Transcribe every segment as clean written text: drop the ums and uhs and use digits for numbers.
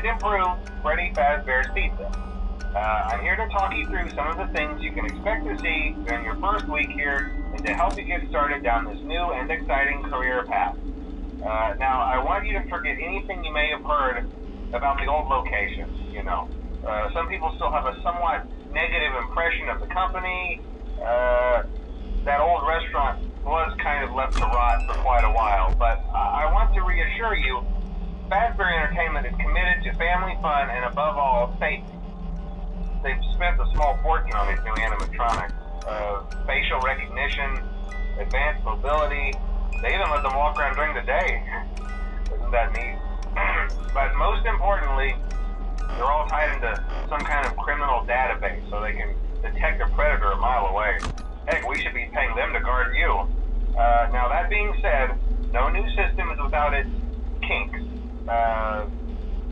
and improve Freddy Fazbear's Pizza. I'm here to talk you through some of the things you can expect to see during your first week here and to help you get started down this new and exciting career path. Now, I want you to forget anything you may have heard about the old location. Some people still have a somewhat negative impression of the company. That old restaurant was kind of left to rot for quite a while, but I want to reassure you, Fazbear Entertainment is committed to family fun and above all, safety. They've spent a small fortune on these new animatronics. Facial recognition, advanced mobility, they even let them walk around during the day. Isn't that neat? But most importantly, they're all tied into some kind of criminal database so they can detect a predator a mile away. Heck, we should be paying them to guard you. Now that being said, no new system is without its kinks.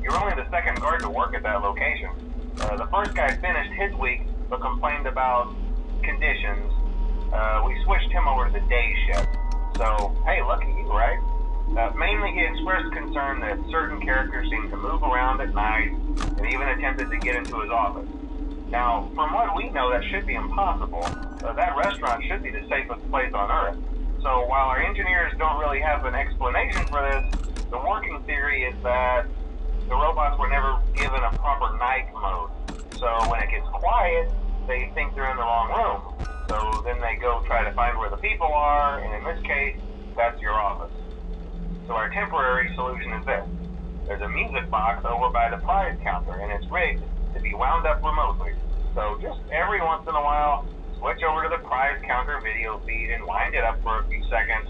You're only the second guard to work at that location. The first guy finished his week but complained about conditions. We switched him over to the day shift. So, hey, lucky you, right? Mainly he expressed concern that certain characters seemed to move around at night and even attempted to get into his office. Now, from what we know, that should be impossible. That restaurant should be the safest place on Earth. So while our engineers don't really have an explanation for this, the working theory is that the robots were never given a proper night mode. So when it gets quiet, they think they're in the wrong room. So then they go try to find where the people are, and in this case, that's your office. So our temporary solution is this. There's a music box over by the prize counter, and it's rigged to be wound up remotely. So just every once in a while, switch over to the prize counter video feed and wind it up for a few seconds.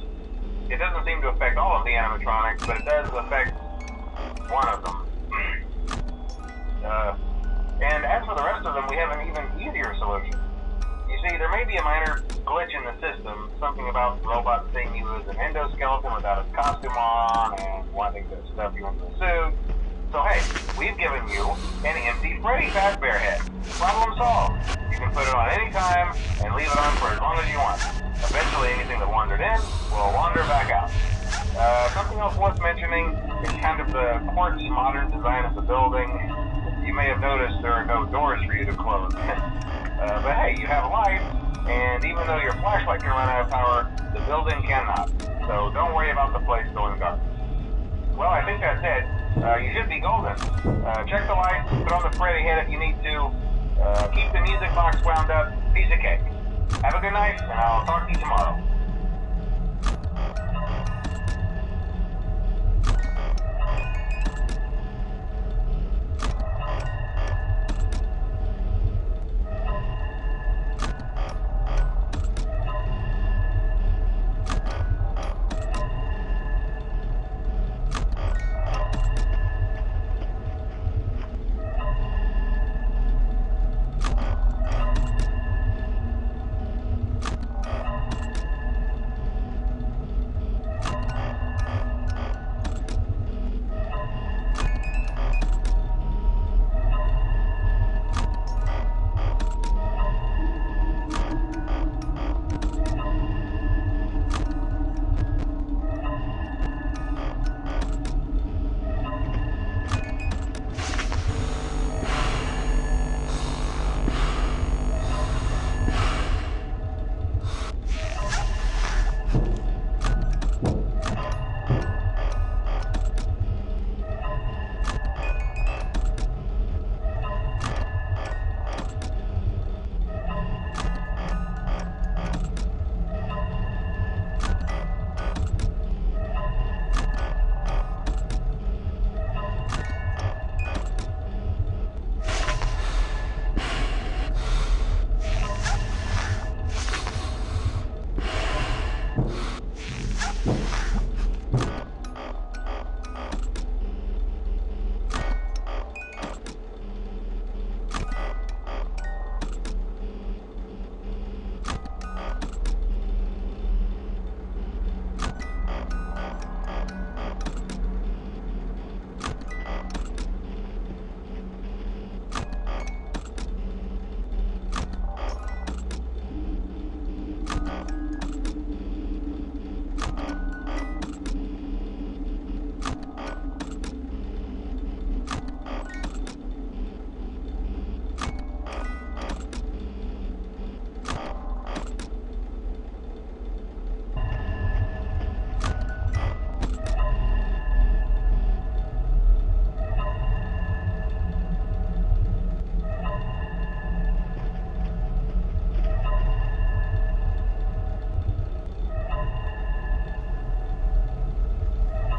It doesn't seem to affect all of the animatronics, but it does affect one of them. And as for the rest of them, we have an even easier solution. You see, there may be a minor glitch in the system, something about robots seeing you as an endoskeleton without its costume on and wanting to stuff you into a suit. So hey, we've given you an empty Freddy Fazbear head. Problem solved. You can put it on any time and leave it on for as long as you want. Eventually anything that wandered in will wander back out. Something else worth mentioning is kind of the quartz modern design of the building. You may have noticed there are no doors for you to close. But hey, you have light, and even though your flashlight can run out of power, the building cannot. So don't worry about the place going dark. Well, I think that's it. You should be golden. Check the lights, put on the Freddy head if you need to. Keep the music box wound up. Piece of cake. Have a good night, and I'll talk to you tomorrow.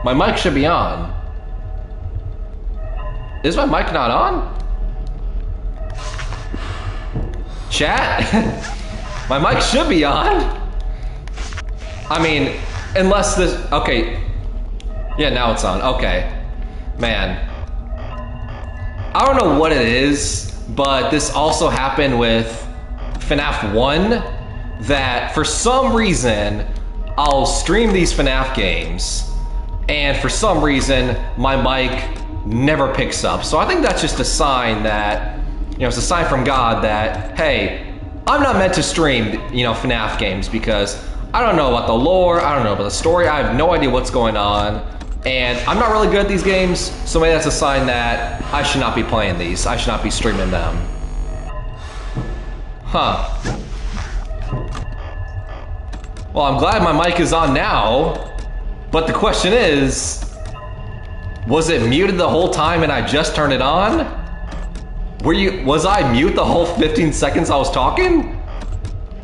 My mic should be on. Is my mic not on? Chat? My mic should be on. I mean, unless this, okay. Yeah, now it's on, okay. Man. I don't know what it is, but this also happened with FNAF 1, that for some reason, I'll stream these FNAF games, and for some reason, my mic never picks up. So I think that's just a sign that, you know, it's a sign from God that, hey, I'm not meant to stream, you know, FNAF games because I don't know about the lore, I don't know about the story, I have no idea what's going on, and I'm not really good at these games, so maybe that's a sign that I should not be playing these, I should not be streaming them. Huh. Well, I'm glad my mic is on now, but the question is, was it muted the whole time and I just turned it on? Was I mute the whole 15 seconds I was talking?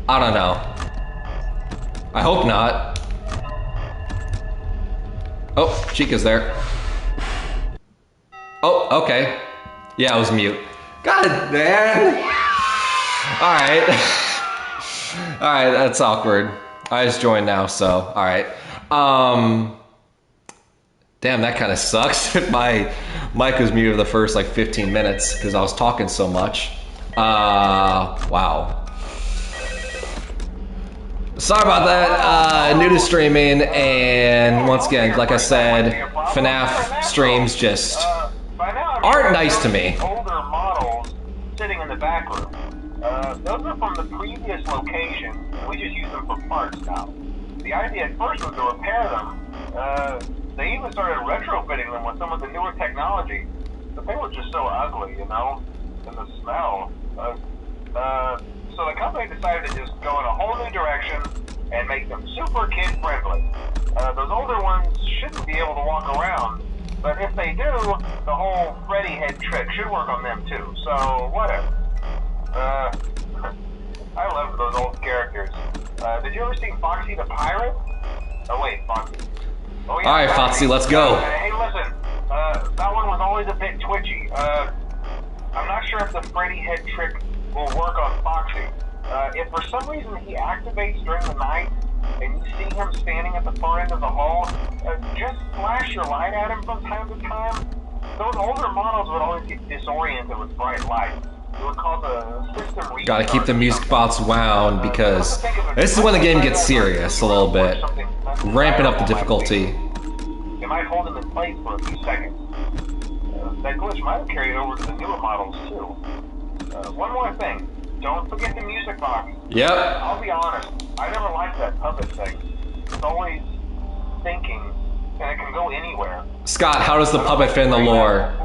I don't know. I hope not. Oh, Chica's there. Oh, okay. Yeah, I was mute. God, man. Alright. Alright, that's awkward. I just joined now, so, alright. Damn, that kind of sucks. My mic was muted the first like 15 minutes because I was talking so much. Wow. Sorry about that. New to streaming, and once again, like I said, FNAF streams just aren't nice to me. Older models sitting in the back room. Those are from the previous location. We just use them for parts now. The idea at first was to repair them. They even started retrofitting them with some of the newer technology, but they were just so ugly, you know, and the smell. So the company decided to just go in a whole new direction and make them super kid-friendly. Those older ones shouldn't be able to walk around, but if they do, the whole Freddy head trick should work on them too, so whatever. I love those old characters. Did you ever see Foxy the Pirate? Oh wait, Foxy. Oh, yeah, alright, Foxy, let's go. Hey, listen, that one was always a bit twitchy. I'm not sure if the Freddy head trick will work on Foxy. If for some reason he activates during the night, and you see him standing at the far end of the hall, just flash your light at him from time to time. Those older models would always get disoriented with bright lights. It would cause a system restart. Gotta keep the music box wound because this is when the game gets serious a little bit. Ramping up the difficulty. It might hold him in place for a few seconds. That glitch might have carried over to the newer models too. One more thing. Don't forget the music box. Yep. I'll be honest, I never liked that puppet thing. It's always thinking, and it can go anywhere. Scott, how does the puppet fit in the lore?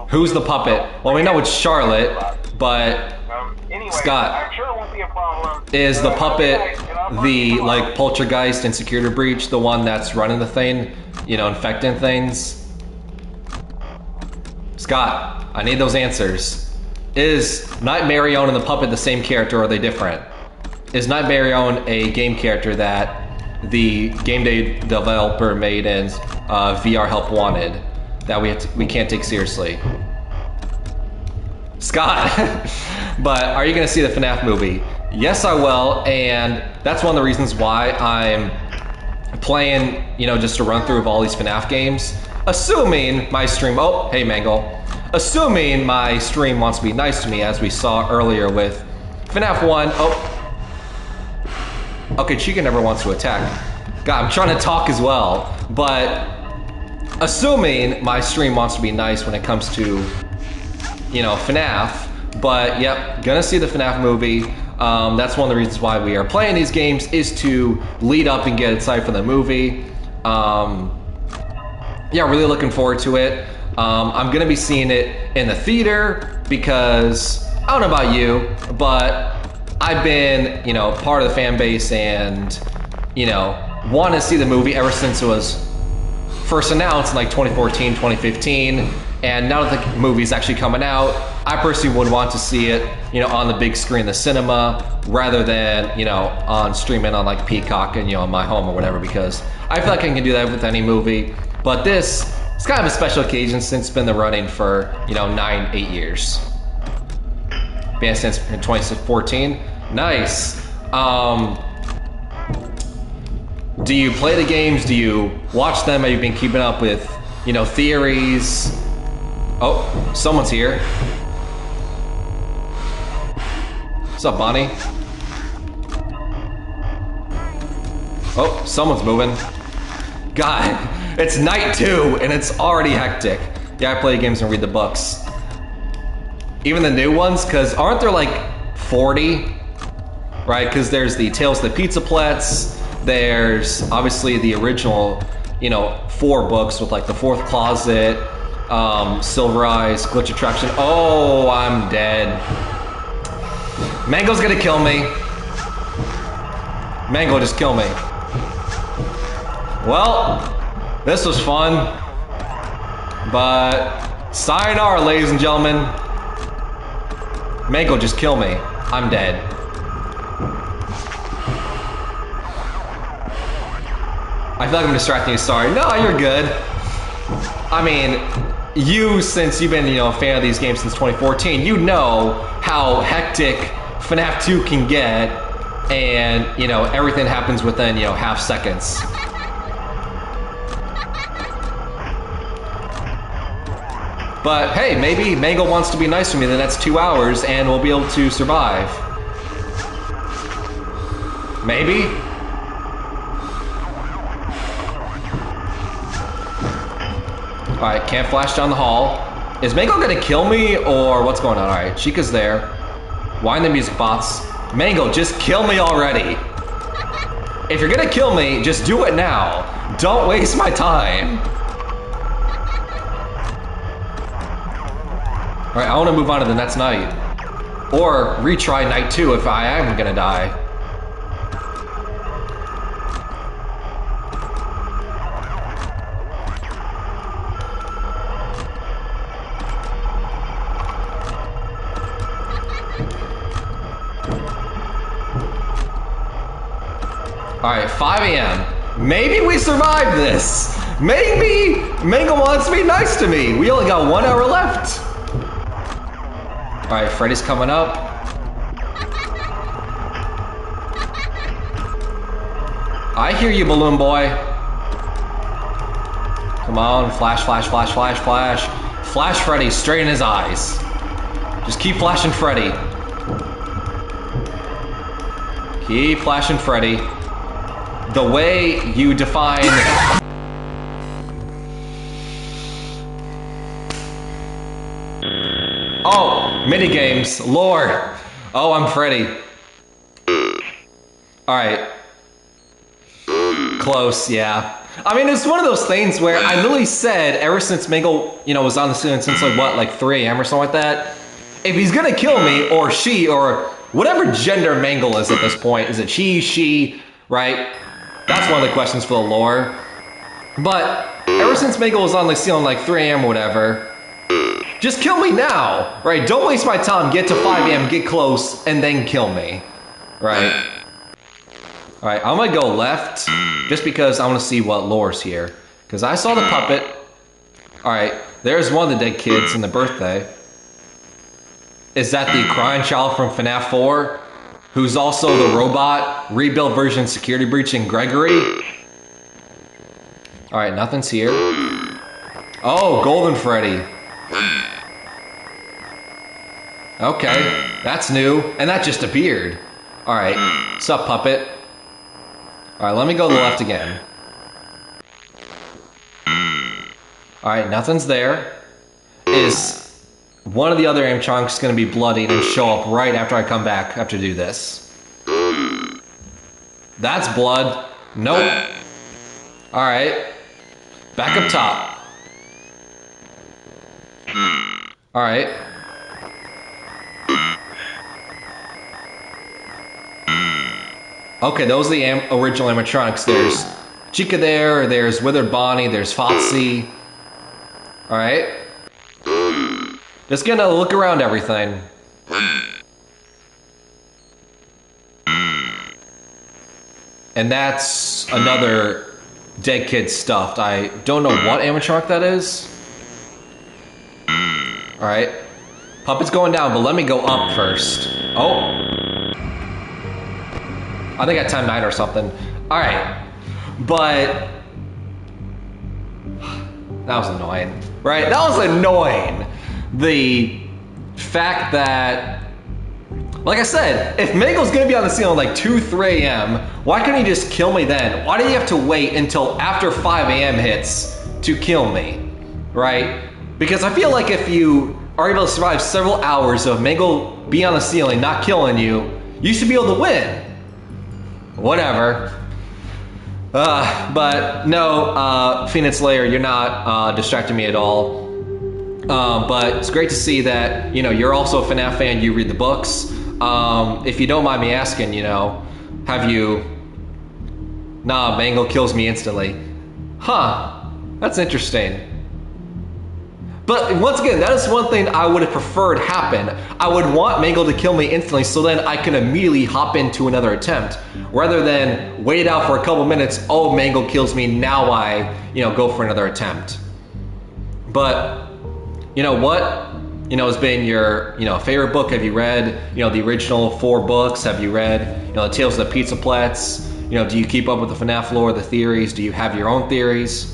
Who's the puppet? Well, we know it's Charlotte, but anyway, Scott, I'm sure it won't be a problem. is the puppet the like poltergeist and security breach, the one that's running the thing, you know, infecting things? Scott, I need those answers. Is Night Marion and the puppet the same character, or are they different? Is Night Marion a game character that the game day developer made in VR Help Wanted that we can't take seriously? Scott, but are you gonna see the FNAF movie? Yes, I will, and that's one of the reasons why I'm playing, you know, just a run through of all these FNAF games. Assuming my stream, oh, hey Mangle. Assuming my stream wants to be nice to me, as we saw earlier with FNAF 1, oh. Okay, Chica never wants to attack. God, I'm trying to talk as well, but assuming my stream wants to be nice when it comes to, you know, FNAF, but yep, gonna see the FNAF movie. That's one of the reasons why we are playing these games, is to lead up and get excited for the movie. Yeah, really looking forward to it. I'm gonna be seeing it in the theater because, I don't know about you, but I've been, you know, part of the fan base and, you know, wanted to see the movie ever since it was first announced in like 2014, 2015. And now that the movie's actually coming out, I personally would want to see it, you know, on the big screen, the cinema, rather than, you know, on streaming on like Peacock and, you know, on my home or whatever, because I feel like I can do that with any movie. But this is kind of a special occasion since it's been the running for, 8 years. Been since 2014. Nice. Do you play the games? Do you watch them? Have you been keeping up with, theories? Oh, someone's here. What's up, Bonnie? Oh, someone's moving. God, it's night 2 and it's already hectic. Yeah, I play games and read the books. Even the new ones, because aren't there like 40? Right, because there's the Tales of the Pizza Plets, there's obviously the original, 4 books with like the Fourth Closet, Silver Eyes, Glitch Attraction. Oh, I'm dead. Mango's gonna kill me. Mango, just kill me. Well, this was fun, but sayonara, ladies and gentlemen. Mango, just kill me. I'm dead. I feel like I'm distracting you, sorry. No, you're good. I mean, you, since you've been, a fan of these games since 2014, you know how hectic FNAF 2 can get, and, everything happens within, half seconds. But hey, maybe Mango wants to be nice to me the next 2 hours and we'll be able to survive. Maybe? Alright, can't flash down the hall. Is Mango gonna kill me or what's going on? Alright, Chica's there. Wind the music box. Mango, just kill me already. If you're gonna kill me, just do it now. Don't waste my time. Alright, I want to move on to the next night. Or retry night 2 if I am gonna die. Alright, 5 a.m. Maybe we survived this. Maybe Mango wants to be nice to me. We only got 1 hour left. Alright, Freddy's coming up. I hear you, balloon boy. Come on, flash, flash, flash, flash, flash. Flash Freddy straight in his eyes. Just keep flashing Freddy. Keep flashing Freddy. The way you define... Oh, minigames, Lord. Oh, I'm Freddy. Alright. Close, yeah. I mean, it's one of those things where I literally said, ever since Mango, was on the scene since like 3 a.m. or something like that, if he's gonna kill me, or she, or whatever gender Mango is at this point, is it he, she, right? That's one of the questions for the lore. But ever since Mango was on the scene like 3 a.m. or whatever, just kill me now, right? Don't waste my time, get to 5 a.m., get close, and then kill me, right? Alright, I'm gonna go left, just because I want to see what lore's here. Because I saw the puppet. Alright, there's one of the dead kids in the birthday. Is that the crying child from FNAF 4? Who's also the robot, rebuilt version security breach in Gregory? Alright, nothing's here. Oh, Golden Freddy. Okay, that's new, and that just appeared. Alright, what's up, puppet? Alright, let me go to the left again. Alright, nothing's there. Is one of the other animatronics gonna be bloodied and show up right after I come back after do this? That's blood. Nope. Alright. Back up top. Alright. Okay, those are the original animatronics. There's Chica there, there's Withered Bonnie, there's Foxy. Alright. Just gonna look around everything. And that's another dead kid stuffed. I don't know what animatronic that is. Alright. Puppet's going down, but let me go up first. Oh. I think I timed 9 or something. Alright. But that was annoying. Right? That was annoying. The fact that, like I said, if Mangle's gonna be on the ceiling like 2, 3 a.m., why couldn't he just kill me then? Why do you have to wait until after 5 a.m. hits to kill me? Right? Because I feel like if you are able to survive several hours of Mangle being on the ceiling, not killing you, you should be able to win. Whatever. But no, Phoenix Layer, you're not distracting me at all. But it's great to see that, you know, you're also a FNAF fan, you read the books. If you don't mind me asking, you know, have you... Nah, Mangle kills me instantly. Huh, that's interesting. But once again, that is one thing I would have preferred happen. I would want Mangle to kill me instantly so then I can immediately hop into another attempt. Rather than wait out for a couple minutes, oh, Mangle kills me, now I, you know, go for another attempt. But, you know, what, you know, has been your, you know, favorite book? Have you read, you know, the original 4 books? Have you read, you know, the Tales of the Pizza Plats? You know, do you keep up with the FNAF lore, the theories? Do you have your own theories?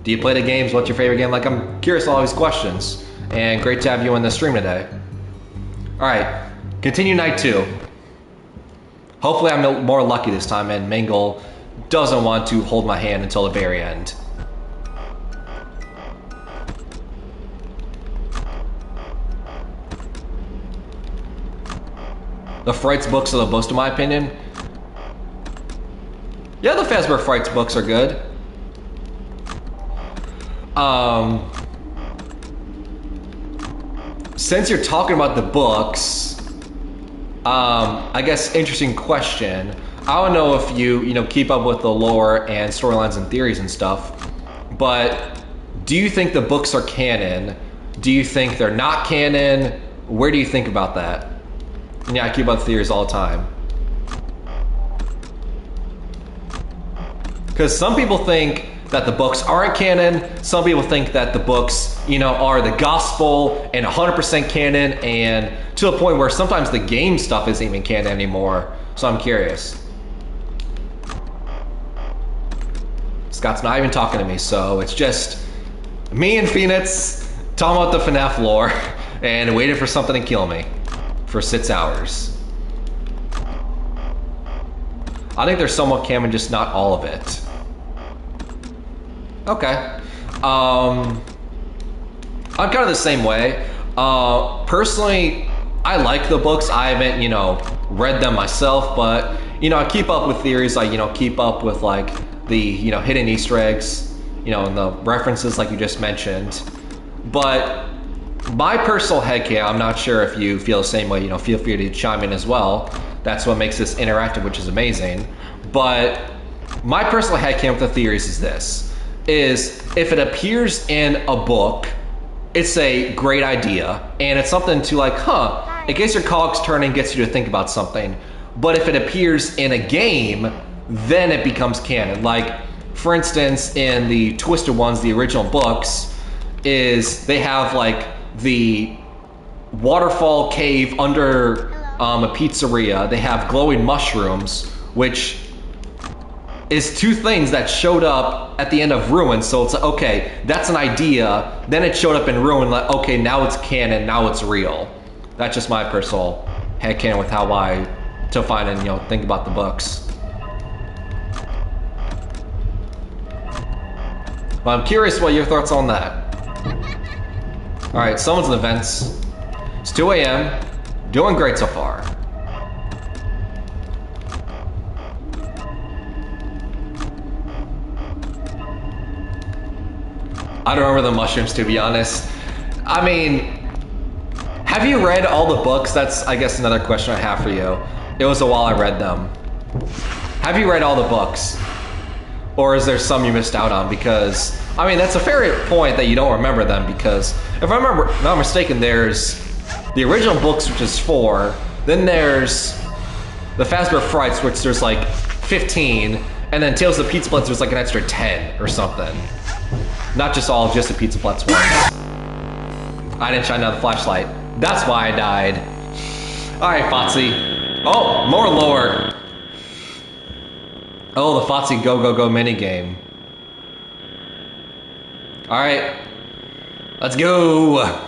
Do you play the games? What's your favorite game? Like, I'm curious all these questions. And great to have you in the stream today. Alright, continue night 2. Hopefully I'm more lucky this time and Mangle doesn't want to hold my hand until the very end. The Frights books are the best in my opinion. Yeah, the Fazbear Frights books are good. Since you're talking about the books, I guess interesting question. I don't know if you know, keep up with the lore and storylines and theories and stuff, but do you think the books are canon? Do you think they're not canon? Where do you think about that? And yeah, I keep up with theories all the time. Because some people think that the books aren't canon. Some people think that the books, you know, are the gospel and 100% canon, and to the point where sometimes the game stuff isn't even canon anymore. So I'm curious. Scott's not even talking to me, so it's just me and Phoenix talking about the FNAF lore and waiting for something to kill me for 6 hours. I think there's somewhat canon, just not all of it. Okay. I'm kind of the same way. Personally, I like the books. I haven't, you know, read them myself, but, you know, I keep up with theories. I, you know, keep up with, like, the, you know, hidden Easter eggs, you know, and the references like you just mentioned. But my personal headcanon, I'm not sure if you feel the same way, you know, feel free to chime in as well. That's what makes this interactive, which is amazing. But my personal headcanon with the theories is this. Is if it appears in a book, it's a great idea, and it's something to like, huh, it gets your cogs turning, gets you to think about something. But if it appears in a game, then it becomes canon. Like, for instance, in the Twisted Ones, the original books, is they have like the waterfall cave under a pizzeria. They have glowing mushrooms, which is 2 things that showed up at the end of Ruin. So it's like, okay, that's an idea. Then it showed up in Ruin, like, okay, now it's canon, now it's real. That's just my personal headcanon with how I define and, you know, think about the books. But I'm curious what your thoughts on that. Alright, someone's in the vents. It's 2 a.m. Doing great so far. I don't remember the mushrooms, to be honest. I mean, have you read all the books? That's, I guess, another question I have for you. It was a while I read them. Have you read all the books? Or is there some you missed out on? Because, I mean, that's a fair point that you don't remember them, because if I remember, if I'm not mistaken, there's the original books, which is 4. Then there's the Fazbear Frights, which there's like 15. And then Tales of the Pizza Putz, there's like an extra 10 or something. Not just all, just the Pizza Putz ones. I didn't shine out the flashlight. That's why I died. Alright, Fotsy. Oh, more lore. Oh, the Fotsy Go Go Go minigame. Alright. Let's go!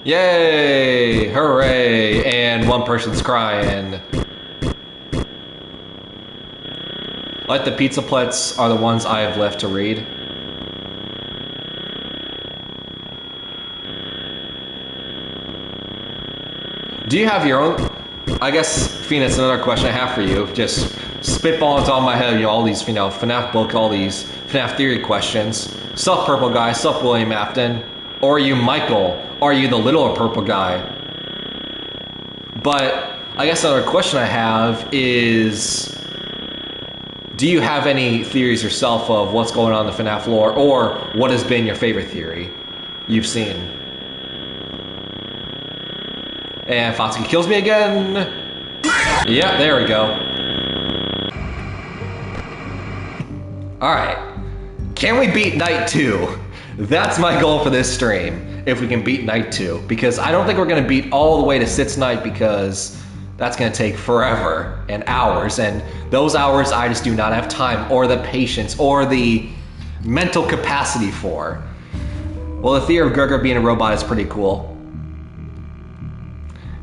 Yay! Hooray! And one person's crying. Like the Pizza Putz are the ones I have left to read. Do you have your own? I guess, Phoenix, another question I have for you. Just spitballing on my head, all these, FNAF book, all these FNAF theory questions. Sup, Purple Guy? Sup, William Afton? Or are you Michael? Or are you the little purple guy? But I guess another question I have is, do you have any theories yourself of what's going on in the FNAF lore, or what has been your favorite theory you've seen? And Fotsy kills me again. Yeah, there we go. Alright. Can we beat Night 2? That's my goal for this stream, if we can beat Night 2. Because I don't think we're going to beat all the way to 6th night, because that's going to take forever and hours. And those hours I just do not have time, or the patience, or the mental capacity for. Well, the theory of Gregor being a robot is pretty cool.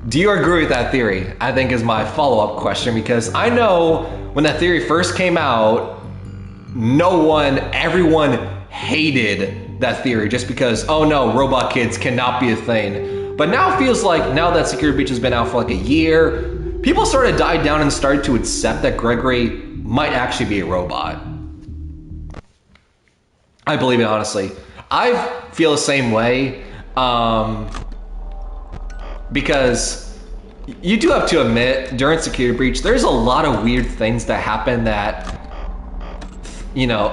Do you agree with that theory? I think is my follow-up question, because I know when that theory first came out, everyone hated that theory just because, oh no, robot kids cannot be a thing. But now it feels like, now that Security Breach has been out for like a year, people sort of died down and started to accept that Gregory might actually be a robot. I believe it, honestly. I feel the same way. Because you do have to admit, during Security Breach, there's a lot of weird things that happen that,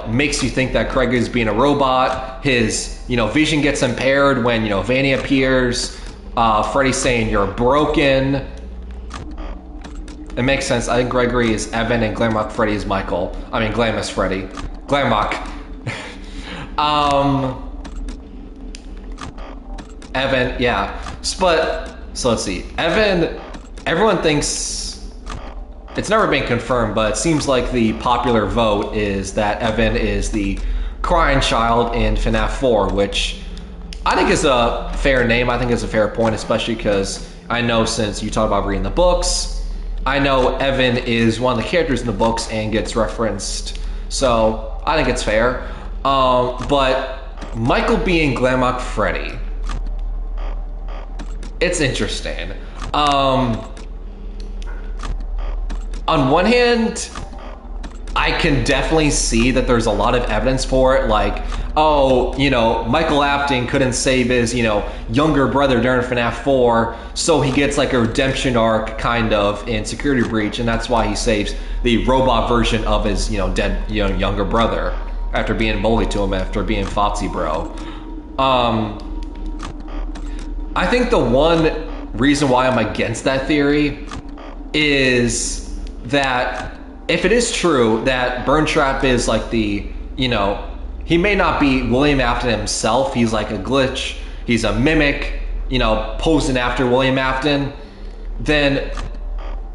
makes you think that Craig is being a robot. His, vision gets impaired when, Vanny appears. Freddy saying you're broken. It makes sense. I think Gregory is Evan and Glamrock Freddy is Michael. I mean, Glam is Freddy. Glamrock. Evan, yeah. So let's see. Evan, everyone thinks, it's never been confirmed, but it seems like the popular vote is that Evan is the crying child in FNAF 4, which I think is a fair name. I think it's a fair point, especially because I know, since you talk about reading the books, I know Evan is one of the characters in the books and gets referenced. So I think it's fair. But Michael being Glamrock Freddy, it's interesting. On one hand, I can definitely see that there's a lot of evidence for it, like, oh, Michael Afton couldn't save his, younger brother during FNAF 4, so he gets like a redemption arc, kind of, in Security Breach, and that's why he saves the robot version of his, dead, younger brother, after being bullied to him, after being Fotsy Bro. I think the one reason why I'm against that theory is that if it is true that Burntrap is like the, he may not be William Afton himself, he's like a glitch, he's a mimic, posing after William Afton, then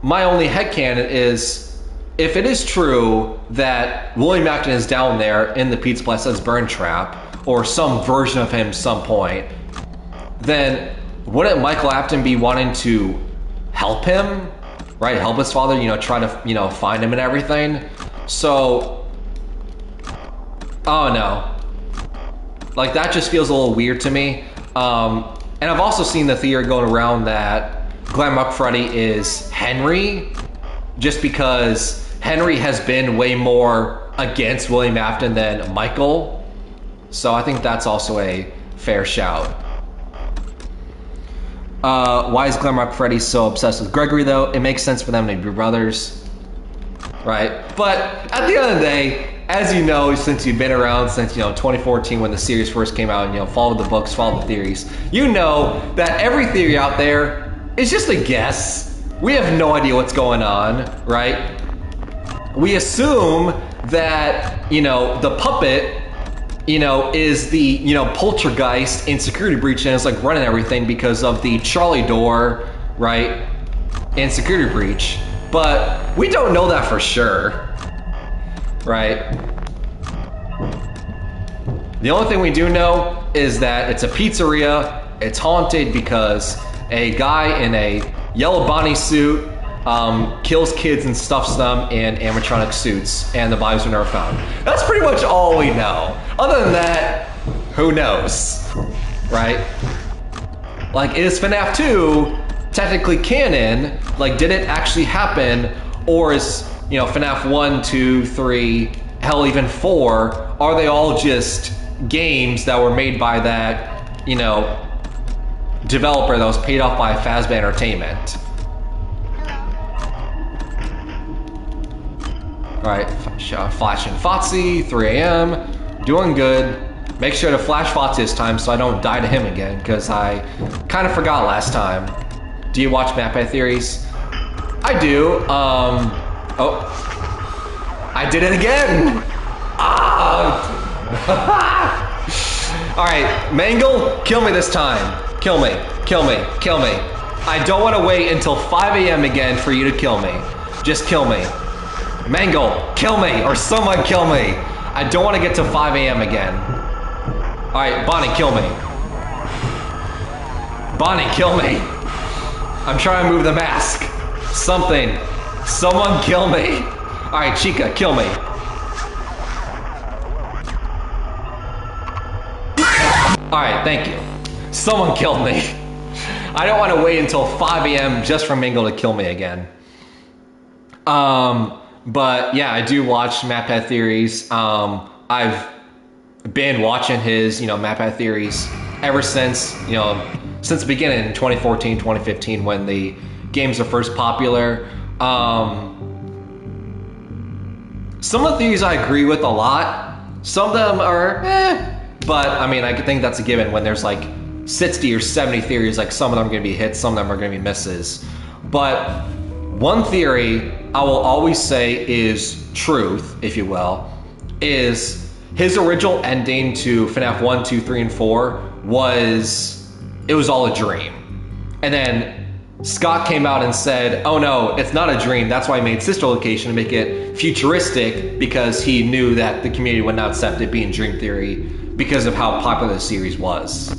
my only headcanon is, if it is true that William Afton is down there in the Pizza Putz as Burntrap, or some version of him some point, then wouldn't Michael Afton be wanting to help him? Right, help his father, try to, find him and everything. So, oh no. Like, that just feels a little weird to me. And I've also seen the theory going around that Glamrock Freddy is Henry, just because Henry has been way more against William Afton than Michael. So I think that's also a fair shout. Why is Glamrock Freddy so obsessed with Gregory, though? It makes sense for them to be brothers, right? But at the end of the day, as you know, since you've been around since 2014 when the series first came out, and followed the books, followed the theories, you know that every theory out there is just a guess. We have no idea what's going on, right? we assume that, you know, the puppet, you know, is the, you know, poltergeist in Security Breach and is like running everything because of the Charlie door, right, in Security Breach. But we don't know that for sure, right? The only thing we do know is that it's a pizzeria. It's haunted because a guy in a yellow Bonnie suit kills kids and stuffs them in animatronic suits, and the bodies are never found. That's pretty much all we know. Other than that, who knows, right? Like, is FNAF 2 technically canon? Like, did it actually happen? Or is, you know, FNAF 1, 2, 3, hell, even 4, are they all just games that were made by that, you know, developer that was paid off by Fazbear Entertainment? Alright, flashing Fotsy, 3 a.m. Doing good. Make sure to flash Fotsy this time so I don't die to him again, because I kind of forgot last time. Do you watch MapPad Theories? I do. Oh. I did it again! Alright, Mangle, kill me this time. Kill me, kill me, kill me. I don't want to wait until 5 a.m. again for you to kill me. Just kill me. Mangle, kill me, or someone kill me. I don't want to get to 5 a.m. again. Alright, Bonnie, kill me. Bonnie, kill me. I'm trying to move the mask. Something. Someone kill me. Alright, Chica, kill me. Alright, thank you. Someone killed me. I don't want to wait until 5 a.m. just for Mangle to kill me again. But yeah, I do watch MapPad Theories. I've been watching his, you know, MapPad Theories ever since, you know, since the beginning in 2014, 2015 when the games are first popular. Some of the theories I agree with a lot. Some of them are but I mean, I think that's a given when there's like 60 or 70 theories, like some of them are gonna be hits, some of them are gonna be misses. But one theory I will always say is truth, if you will, is his original ending to FNAF 1, 2, 3, and 4 was, it was all a dream. And then Scott came out and said, oh no, it's not a dream. That's why I made Sister Location to make it futuristic, because he knew that the community would not accept it being dream theory because of how popular the series was.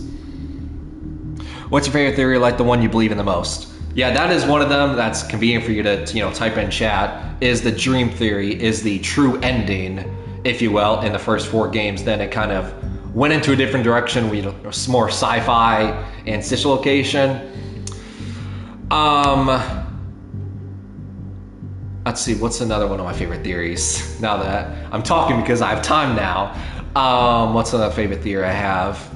What's your favorite theory, like the one you believe in the most? Yeah, that is one of them. That's convenient for you to, you know, type in chat. Is the dream theory is the true ending, if you will, in the first 4 games. Then it kind of went into a different direction. We more sci-fi and Sister Location. Let's see, what's another one of my favorite theories? Now that I'm talking because I have time now. What's another favorite theory I have?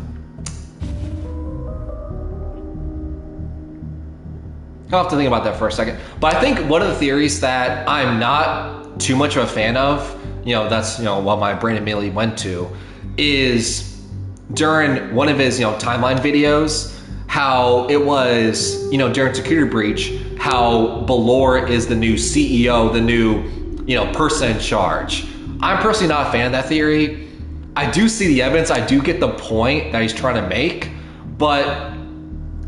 I'll have to think about that for a second. But I think one of the theories that I'm not too much of a fan of, you know, that's, you know, what my brain immediately went to, is during one of his, you know, timeline videos, how it was, you know, during Security Breach, how Balor is the new CEO, the new, you know, person in charge. I'm personally not a fan of that theory. I do see the evidence, I do get the point that he's trying to make, but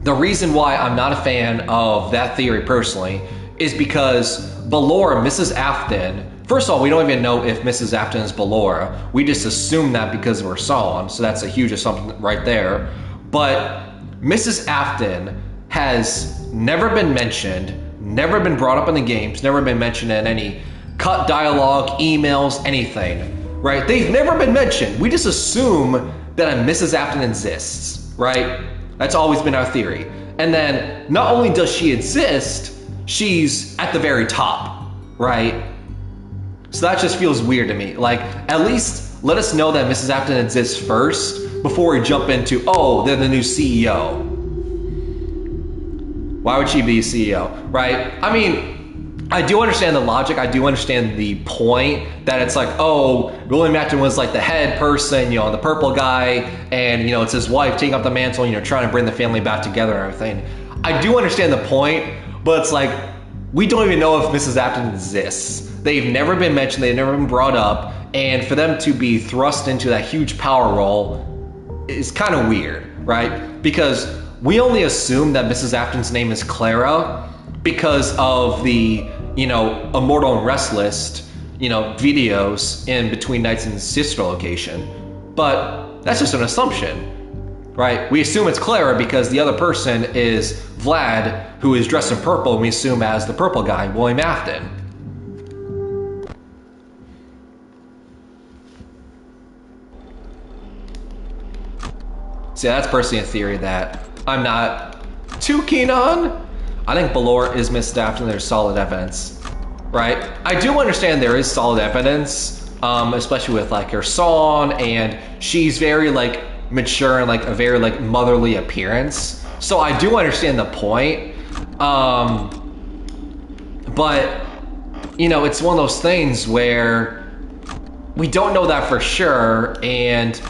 the reason why I'm not a fan of that theory personally is because Balor, Mrs. Afton, first of all, we don't even know if Mrs. Afton is Balor. We just assume that because of her song, so that's a huge assumption right there. But Mrs. Afton has never been mentioned, never been brought up in the games, never been mentioned in any cut dialogue, emails, anything, right? They've never been mentioned. We just assume that a Mrs. Afton exists, right? That's always been our theory. And then not only does she exist, she's at the very top, right? So that just feels weird to me. Like, at least let us know that Mrs. Afton exists first before we jump into, oh, they're the new CEO. Why would she be CEO, right? I mean, I do understand the logic. I do understand the point that it's like, oh, William Afton was like the head person, you know, the purple guy, and, you know, it's his wife taking up the mantle, you know, trying to bring the family back together and everything. I do understand the point, but it's like, we don't even know if Mrs. Afton exists. They've never been mentioned, they've never been brought up, and for them to be thrust into that huge power role is kind of weird, right? Because we only assume that Mrs. Afton's name is Clara because of the, Immortal and Restless, videos in Between Nights and Sister location. But that's just an assumption. Right? We assume it's Clara because the other person is Vlad, who is dressed in purple, and we assume as the purple guy, William Afton. See, that's personally a theory that I'm not too keen on. I think Belore is Mrs. Afton. There's solid evidence, right? I do understand there is solid evidence, especially with like her song, and she's very like mature and like a very like motherly appearance. So I do understand the point. But it's one of those things where we don't know that for sure, and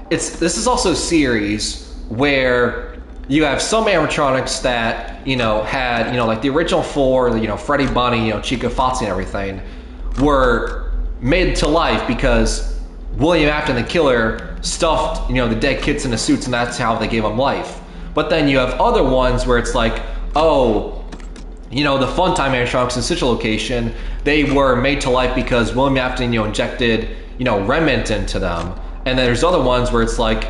this is also a series where you have some animatronics that had like the original four, Freddy, Bunny, Chica, Foxy, and everything were made to life because William Afton, the killer, stuffed the dead kids into suits, and that's how they gave them life. But then you have other ones where it's like, oh, the Funtime animatronics in such a location, they were made to life because William Afton injected remnant into them. And then there's other ones where it's like,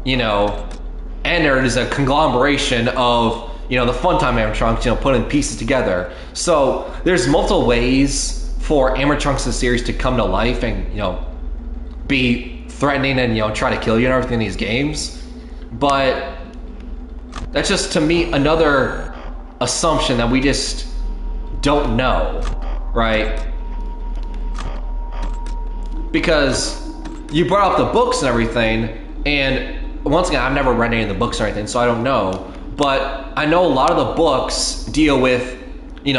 Ennard is a conglomeration of the Funtime animatronics, putting pieces together. So there's multiple ways for animatronics in the series to come to life and be threatening and try to kill you and everything in these games. But that's just, to me, another assumption that we just don't know, right? Because you brought up the books and everything, and once again, I've never read any of the books or anything, so I don't know. But I know a lot of the books deal with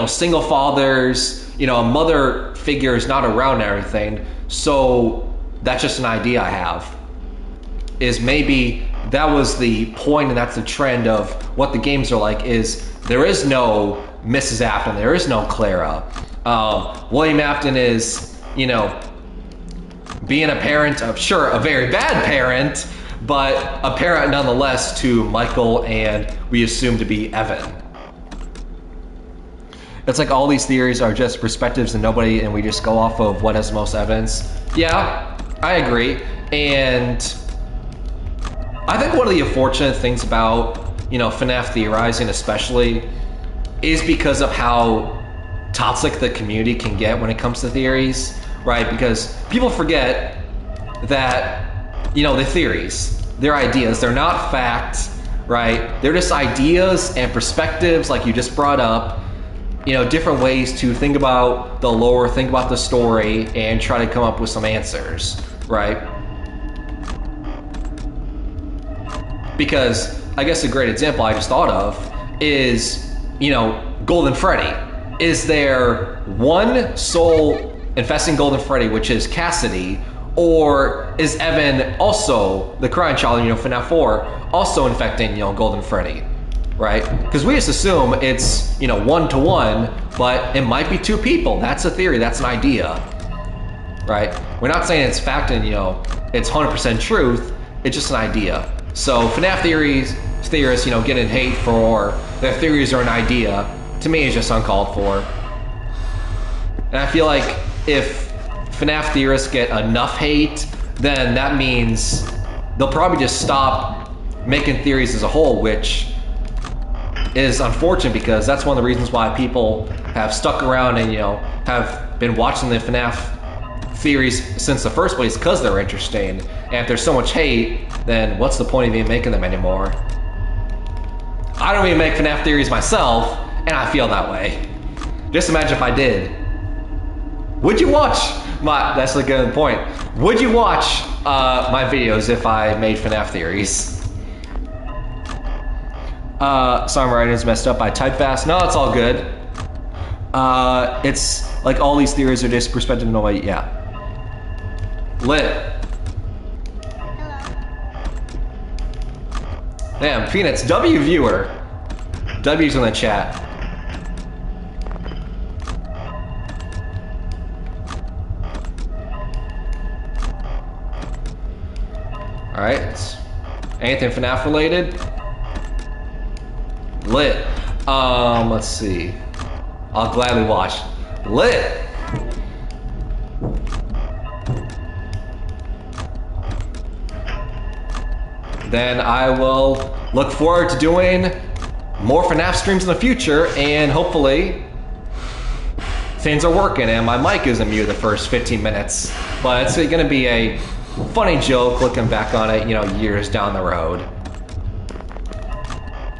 single fathers, a mother figure is not around and everything. So that's just an idea I have, is maybe that was the point and that's the trend of what the games are like, is there is no Mrs. Afton, there is no Clara. William Afton is, being a parent of, sure, a very bad parent, but a parent nonetheless to Michael and we assume to be Evan. It's like all these theories are just perspectives and we just go off of what has the most evidence. Yeah, I agree. And I think one of the unfortunate things about, FNAF theorizing especially is because of how toxic the community can get when it comes to theories, right? Because people forget that, the theories, they're ideas, they're not facts, right? They're just ideas and perspectives like you just brought up, different ways to think about the lore, think about the story, and try to come up with some answers, right? Because I guess a great example I just thought of is, Golden Freddy. Is there one soul infesting Golden Freddy, which is Cassidy, or is Evan also, the crying child, FNAF 4, also infecting, Golden Freddy? Right? Because we just assume it's, 1-to-1, but it might be two people. That's a theory, that's an idea. Right? We're not saying it's fact and, it's 100% truth, it's just an idea. So FNAF theorists, getting hate for their theories are an idea, to me is just uncalled for. And I feel like if FNAF theorists get enough hate, then that means they'll probably just stop making theories as a whole, which is unfortunate because that's one of the reasons why people have stuck around and have been watching the FNAF theories since the first place, because they're interesting. And if there's so much hate, then what's the point of even making them anymore? I don't even make FNAF theories myself, and I feel that way. Just imagine if I did. Would you watch my, that's a good point. Would you watch my videos if I made FNAF theories? Songwriting is messed up. I type fast. No, it's all good. It's like all these theories are just perspective. No way. Yeah. Lit. Damn, Phoenix. W viewer. W's in the chat. Alright. Anything FNAF related? Lit. Let's see. I'll gladly watch. Lit! Then I will look forward to doing more FNAF streams in the future, and hopefully things are working and my mic isn't mute the first 15 minutes. But it's gonna be a funny joke looking back on it, you know, years down the road.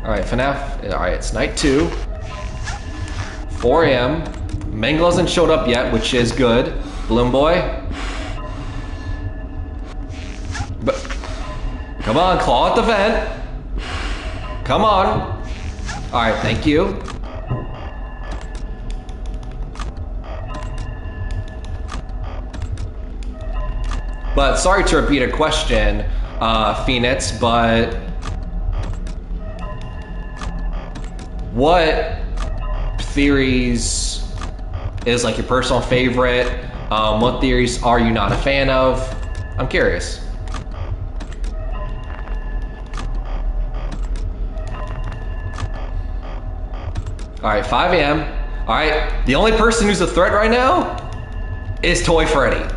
Alright, FNAF, alright, it's night 2. 4 a.m. Mangle hasn't showed up yet, which is good. Balloon Boy. But come on, claw at the vent. Come on. Alright, thank you. But sorry to repeat a question, Phoenix, but what theories is like your personal favorite? What theories are you not a fan of? I'm curious. Alright, 5 a.m. Alright, the only person who's a threat right now is Toy Freddy.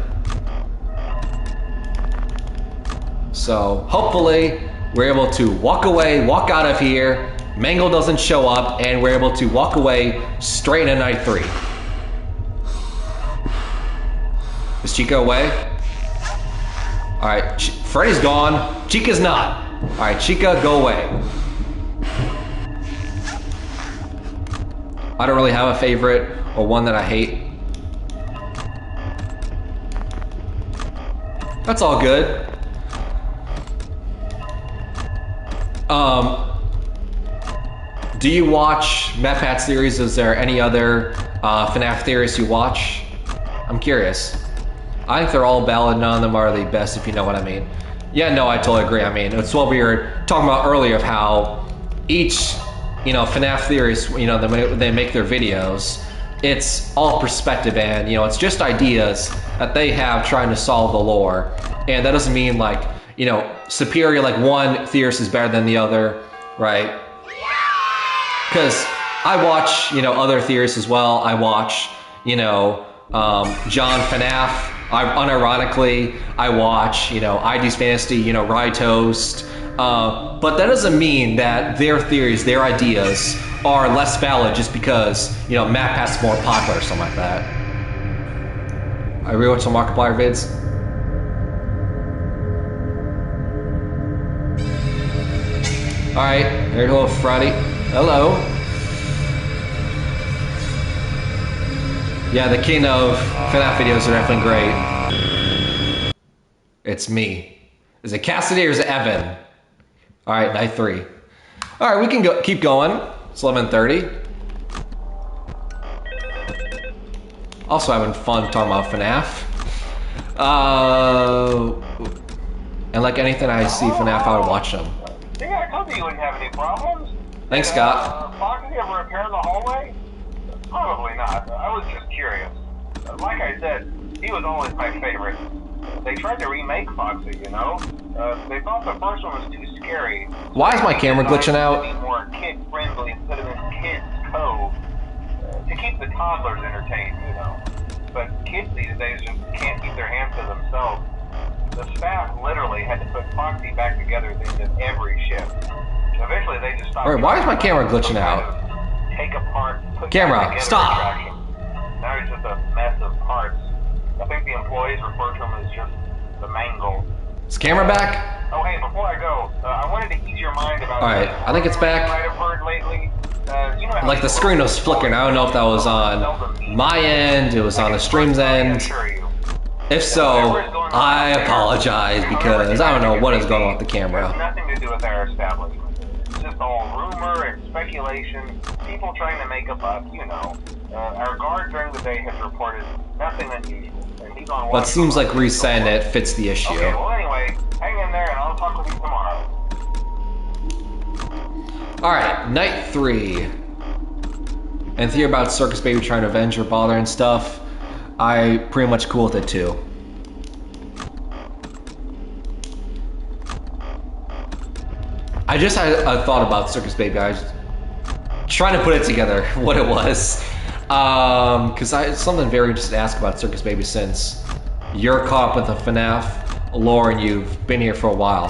So hopefully we're able to walk away, walk out of here, Mangle doesn't show up, and we're able to walk away straight into night 3. Is Chica away? Alright, Freddy's gone. Chica's not. Alright, Chica, go away. I don't really have a favorite or one that I hate. That's all good. Do you watch MatPat's theories? Is there any other FNAF theories you watch? I'm curious. I think they're all valid. None of them are the best, if you know what I mean. Yeah, no, I totally agree. I mean, it's what we were talking about earlier of how each, you know, FNAF theorists, you know, they make their videos. It's all perspective, and, you know, it's just ideas that they have trying to solve the lore. And that doesn't mean, like, you know, superior, like one theorist is better than the other, right? Because I watch, you know, other theorists as well. I watch, you know, John FNAF. Unironically, I watch, you know, ID's Fantasy, you know, Rye Toast. But that doesn't mean that their theories, their ideas are less valid just because, you know, MatPat's more popular or something like that. I rewatch some Markiplier vids. Alright, here's hello Freddy. Hello. Yeah, the king of FNAF videos are definitely great. It's me. Is it Cassidy or is it Evan? Alright, night 3. Alright, we can keep going. It's 11:30. Also having fun talking about FNAF. And like anything I see FNAF, I would watch them. Yeah, I told you wouldn't have any problems. Thanks, Scott. Foxy ever appear in the hallway? Probably not. I was just curious. Like I said, he was always my favorite. They tried to remake Foxy, you know? They thought the first one was too scary. Why is my camera glitching out? To be more kid-friendly and put him in Kids Cove to keep the toddlers entertained, you know? But kids these days just can't keep their hands to themselves. The staff literally had to put Foxy back together at the end of every shift. Eventually, they just stopped. Alright, why is my camera glitching out? Take apart, put camera, back stop! Attraction. Now it's just a mess of parts. I think the employees refer to him as just the Mangle. Is camera back? Oh, hey, before I go, I wanted to ease your mind about. Alright, I think it's back. You might have heard lately. You know Like the screen was flickering. I don't know if that was on my end, it was on the stream's end. If so, I apologize because I don't know what is going on with the camera. It has nothing to do with our establishment. It's just all rumor and speculation, people trying to make a buck, you know. Our guard during the day has reported nothing unusual. And he's on. But it seems like resetting it fits the issue. Okay, well anyway, hang in there and I'll talk with you tomorrow. Alright, night 3. And theory about Circus Baby trying to avenge her father and stuff. I pretty much cool with it too. I just had a thought about Circus Baby. I was trying to put it together, what it was. Because it's something very interesting to ask about Circus Baby since you're caught up with the FNAF lore and you've been here for a while.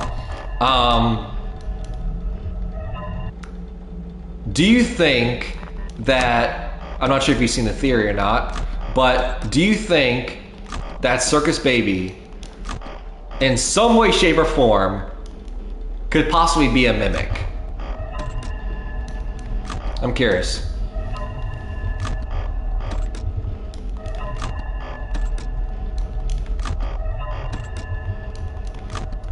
Do you think that, I'm not sure if you've seen the theory or not, but do you think that Circus Baby, in some way, shape, or form, could possibly be a mimic? I'm curious.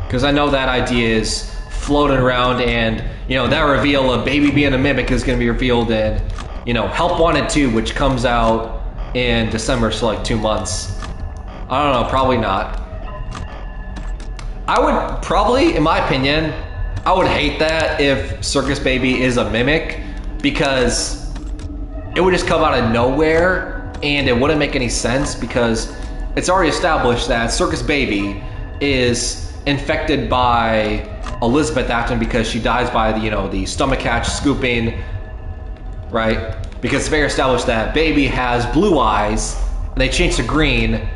Because I know that idea is floating around, and you know that reveal of Baby being a mimic is going to be revealed in, you know, Help Wanted 2, which comes out in December, so like 2 months. I don't know, probably not. I would probably, in my opinion, I would hate that if Circus Baby is a mimic, because it would just come out of nowhere and it wouldn't make any sense, because it's already established that Circus Baby is infected by Elizabeth Acton because she dies by the, you know, the stomach hatch scooping, right? Because it's very established that Baby has blue eyes and they change to green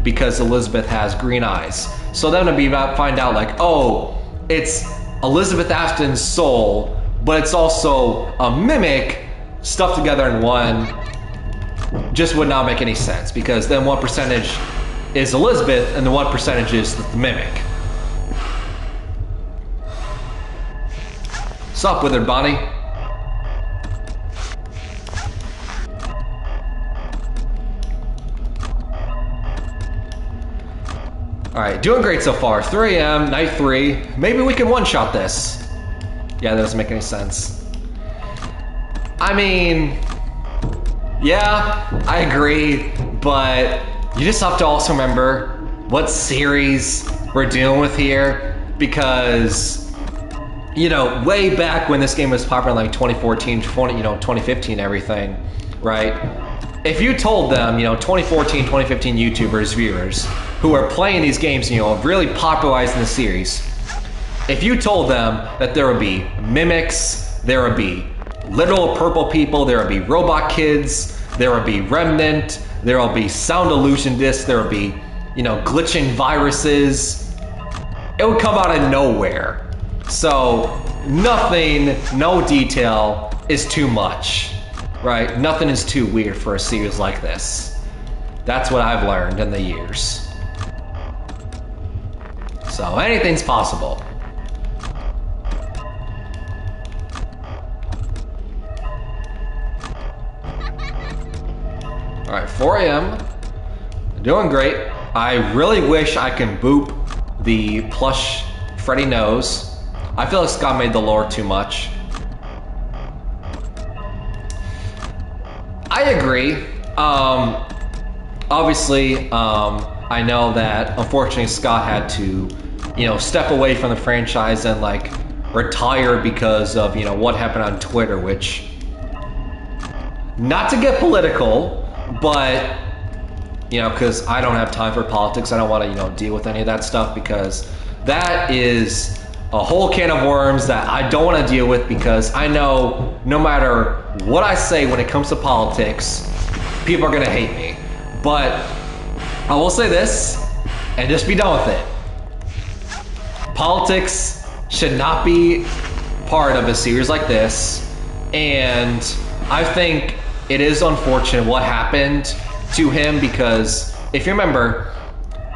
because Elizabeth has green eyes. So then to find out like, oh, it's Elizabeth Acton's soul, but it's also a mimic stuffed together in one, just would not make any sense, because then what percentage is Elizabeth and then what percentage is the mimic? What's up, Withered Bonnie? Alright, doing great so far. 3 AM, night 3. Maybe we can one-shot this. Yeah, that doesn't make any sense. I mean, yeah, I agree, but you just have to also remember what series we're dealing with here, because, you know, way back when this game was popular, like 2014, 2015, everything, right? If you told them, you know, 2014, 2015 YouTubers, viewers, who are playing these games, you know, really popularizing the series, if you told them that there would be mimics, there would be literal purple people, there would be robot kids, there would be remnant, there will be sound illusion discs, there would be, you know, glitching viruses, it would come out of nowhere. So nothing, no detail is too much, right? Nothing is too weird for a series like this. That's what I've learned in the years. So anything's possible. All right, 4 AM, doing great. I really wish I can boop the plush Freddy nose. I feel like Scott made the lore too much. I agree. Obviously, I know that unfortunately Scott had to, you know, step away from the franchise and like retire because of, you know, what happened on Twitter, which, not to get political, but, you know, because I don't have time for politics. I don't want to, you know, deal with any of that stuff, because that is a whole can of worms that I don't want to deal with, because I know no matter what I say when it comes to politics, people are going to hate me. But I will say this, and just be done with it. Politics should not be part of a series like this, and I think it is unfortunate what happened to him, because if you remember,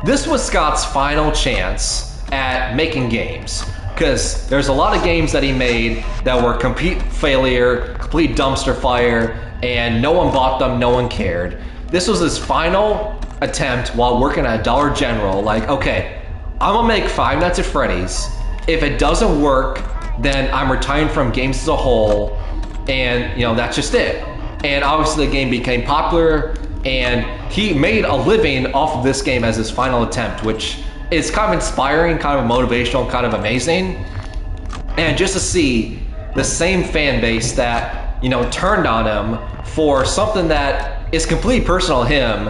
this was Scott's final chance at making games, because there's a lot of games that he made that were complete failure, complete dumpster fire, and no one bought them, no one cared. This was his final attempt while working at Dollar General, like, okay, I'm gonna make Five Nights at Freddy's. If it doesn't work, then I'm retiring from games as a whole, and, you know, that's just it. And obviously the game became popular, and he made a living off of this game as his final attempt, which is kind of inspiring, kind of motivational, kind of amazing. And just to see the same fan base that, you know, turned on him for something that is completely personal to him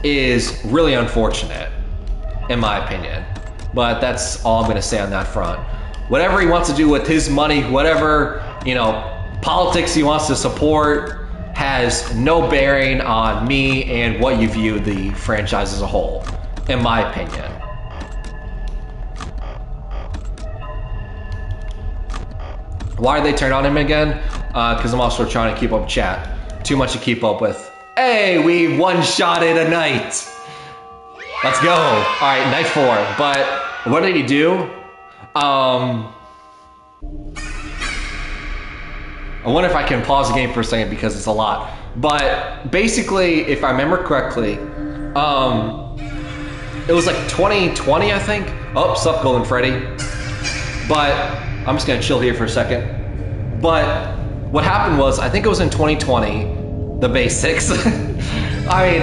is really unfortunate, in my opinion. But that's all I'm gonna say on that front. whatever he wants to do with his money, whatever, you know, politics he wants to support, has no bearing on me and what you view the franchise as a whole, in my opinion. Why did they turn on him again? Because I'm also trying to keep up chat. Too much to keep up with. Hey, we one-shotted a night. Let's go. All right, night 4. But what did he do? I wonder if I can pause the game for a second because it's a lot. But basically, if I remember correctly, it was like 2020, I think. Oh, sup, Golden Freddy. But I'm just gonna chill here for a second. But what happened was, I think it was in 2020, the basics. I mean,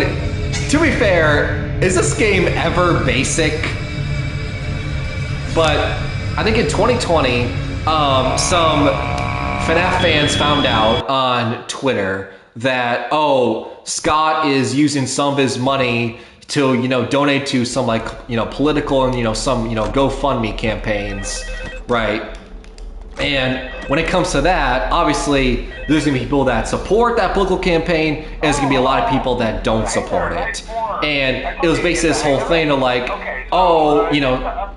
to be fair, is this game ever basic? But I think in 2020, some FNAF fans found out on Twitter that, oh, Scott is using some of his money to, you know, donate to some, like, you know, political and, you know, some, you know, GoFundMe campaigns, right? And when it comes to that, obviously, there's gonna be people that support that political campaign, and there's gonna be a lot of people that don't support it. And it was basically this whole thing of like, oh, you know,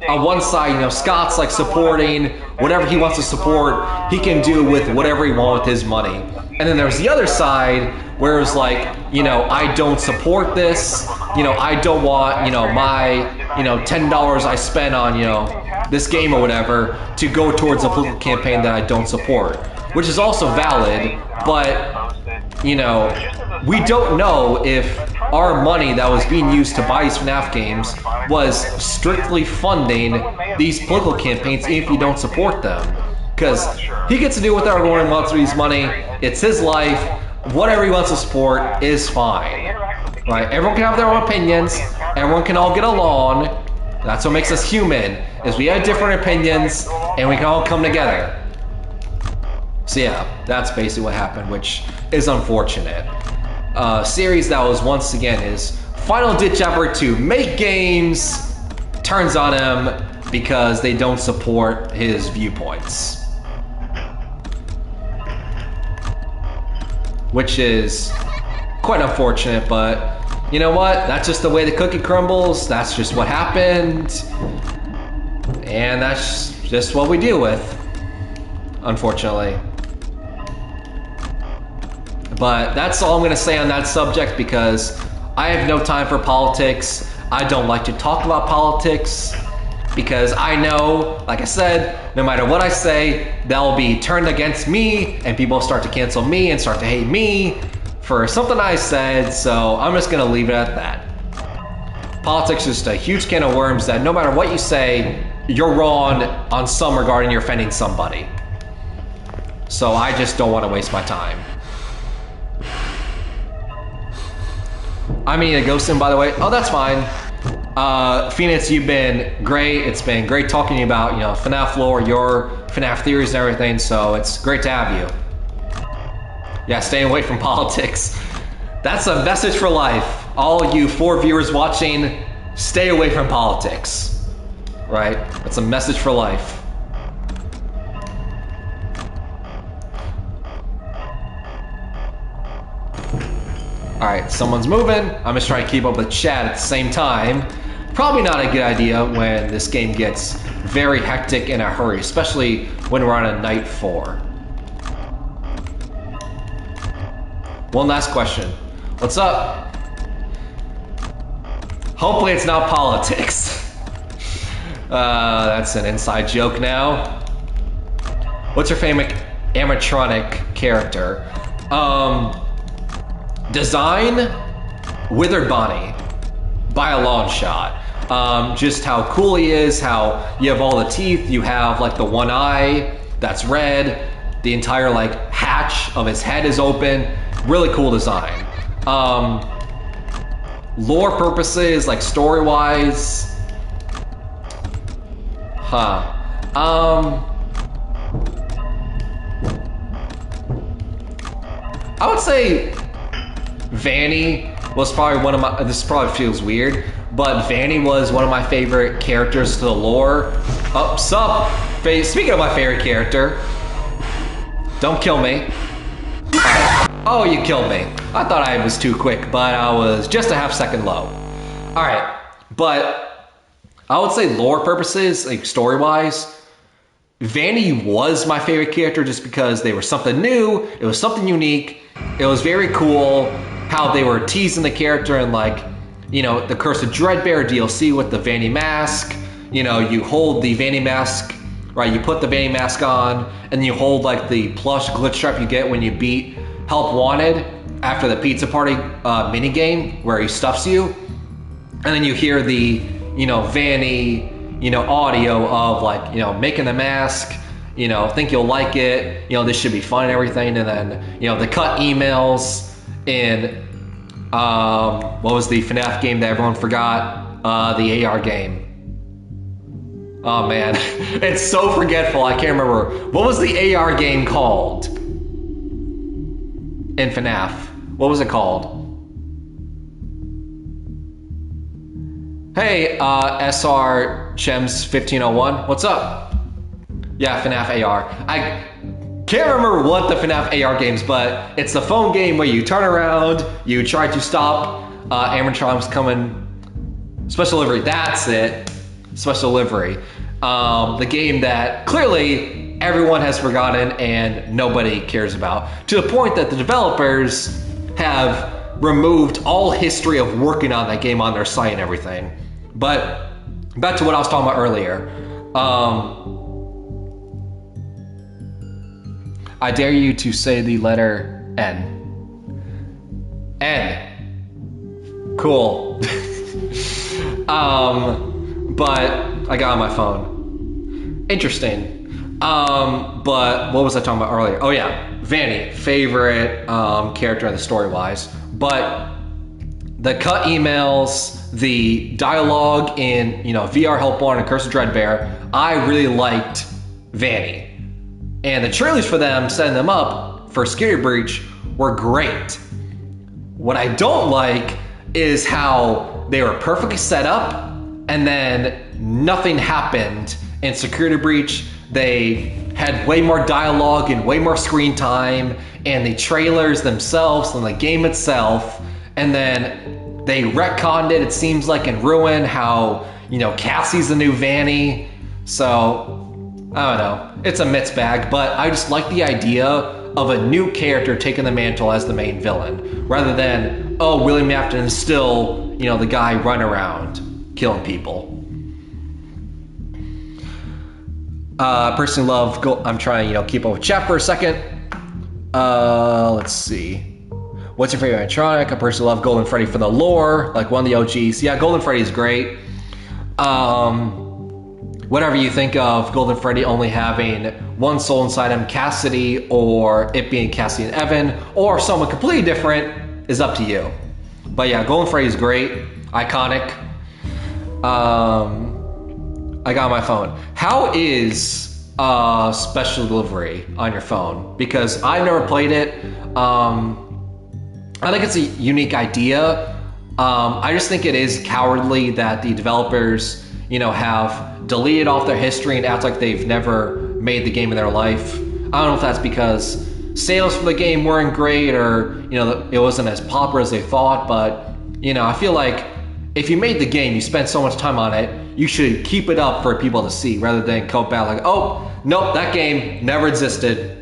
on one side, you know, Scott's like supporting whatever he wants to support, he can do with whatever he wants with his money. And then there's the other side where it was like, you know, I don't support this, you know, I don't want, you know, my, you know, $10 I spent on, you know, this game or whatever to go towards a political campaign that I don't support, which is also valid, but, you know, we don't know if our money that was being used to buy these FNAF games was strictly funding these political campaigns if you don't support them. Because he gets to do whatever he wants with his money, it's his life, whatever he wants to support is fine. Right? Everyone can have their own opinions, everyone can all get along. That's what makes us human, is we have different opinions and we can all come together. So yeah, that's basically what happened, which is unfortunate. Series that was once again his final ditch effort to make games turns on him because they don't support his viewpoints. Which is quite unfortunate, but you know what? That's just the way the cookie crumbles. That's just what happened. And that's just what we deal with, unfortunately. But that's all I'm gonna say on that subject because I have no time for politics. I don't like to talk about politics because I know, like I said, no matter what I say, that'll be turned against me and people start to cancel me and start to hate me for something I said, so I'm just gonna leave it at that. Politics is just a huge can of worms that no matter what you say, you're wrong on some regarding you're offending somebody. So I just don't want to waste my time. I mean, a ghost in, by the way. Oh, that's fine. Phoenix, you've been great. It's been great talking to you about, you know, FNAF lore, your FNAF theories and everything, so it's great to have you. Yeah, stay away from politics. That's a message for life. All you 4 viewers watching, stay away from politics. Right? That's a message for life. Alright, someone's moving. I'm just trying to keep up with chat at the same time. Probably not a good idea when this game gets very hectic in a hurry, especially when we're on a night 4. One last question. What's up? Hopefully it's not politics. That's an inside joke now. What's your favorite animatronic character? Design, Withered Bonnie, by a long shot. Just how cool he is, how you have all the teeth, you have like the one eye that's red, the entire like hatch of his head is open. Really cool design. Lore purposes, like story-wise, I would say Vanny was probably one of my, this probably feels weird, but Vanny was one of my favorite characters to the lore. Oh, sup, Speaking of my favorite character, don't kill me. Alright. Oh, you killed me. I thought I was too quick, but I was just a half-second low. Alright, but I would say lore purposes, like story-wise, Vanny was my favorite character just because they were something new, it was something unique, it was very cool how they were teasing the character and like, you know, the Curse of Dreadbear DLC with the Vanny mask. You know, you hold the Vanny mask, right? You put the Vanny mask on, and then you hold like the plush glitch strap you get when you beat Help Wanted after the Pizza Party mini game where he stuffs you, and then you hear the, you know, Vanny, you know, audio of like, you know, making the mask, you know, think you'll like it, you know, this should be fun and everything, and then, you know, the cut emails in what was the FNAF game that everyone forgot? The AR game. Oh man, it's so forgetful, I can't remember. What was the AR game called? In FNAF. What was it called? Hey, SR Chems 1501, what's up? Yeah, FNAF AR. I can't remember what the FNAF AR game's, but it's the phone game where you turn around, you try to stop animatronics coming. Special Delivery, that's it. Special Delivery. The game that clearly everyone has forgotten and nobody cares about. To the point that the developers have removed all history of working on that game on their site and everything. But back to what I was talking about earlier. I dare you to say the letter N. N. Cool. But I got on my phone. Interesting. But what was I talking about earlier? Oh yeah, Vanny, favorite character in the story-wise. But the cut emails, the dialogue in, you know, VR Help Wanted and Curse of Dreadbear, I really liked Vanny. And the trailers for them, setting them up for Security Breach were great. What I don't like is how they were perfectly set up and then nothing happened in Security Breach. They had way more dialogue and way more screen time, and the trailers themselves and the game itself, and then they retconned it, it seems like, in Ruin, how, you know, Cassie's the new Vanny. So I don't know, it's a mixed bag, but I just like the idea of a new character taking the mantle as the main villain, rather than, oh, William Afton is still, you know, the guy running around killing people. Personally love, I'm trying to, you know, keep up with chat for a second. Let's see. What's your favorite animatronic? I personally love Golden Freddy for the lore, like one of the OGs. Yeah, Golden Freddy is great. Whatever you think of Golden Freddy only having one soul inside him, Cassidy, or it being Cassidy and Evan, or someone completely different, is up to you. But yeah, Golden Freddy is great, iconic. I got my phone. How is Special Delivery on your phone? Because I've never played it. I think it's a unique idea. I just think it is cowardly that the developers, you know, have deleted off their history and act like they've never made the game in their life. I don't know if that's because sales for the game weren't great, or, you know, it wasn't as popular as they thought, but, you know, I feel like if you made the game, you spent so much time on it, you should keep it up for people to see, rather than go back like, oh, nope, that game never existed.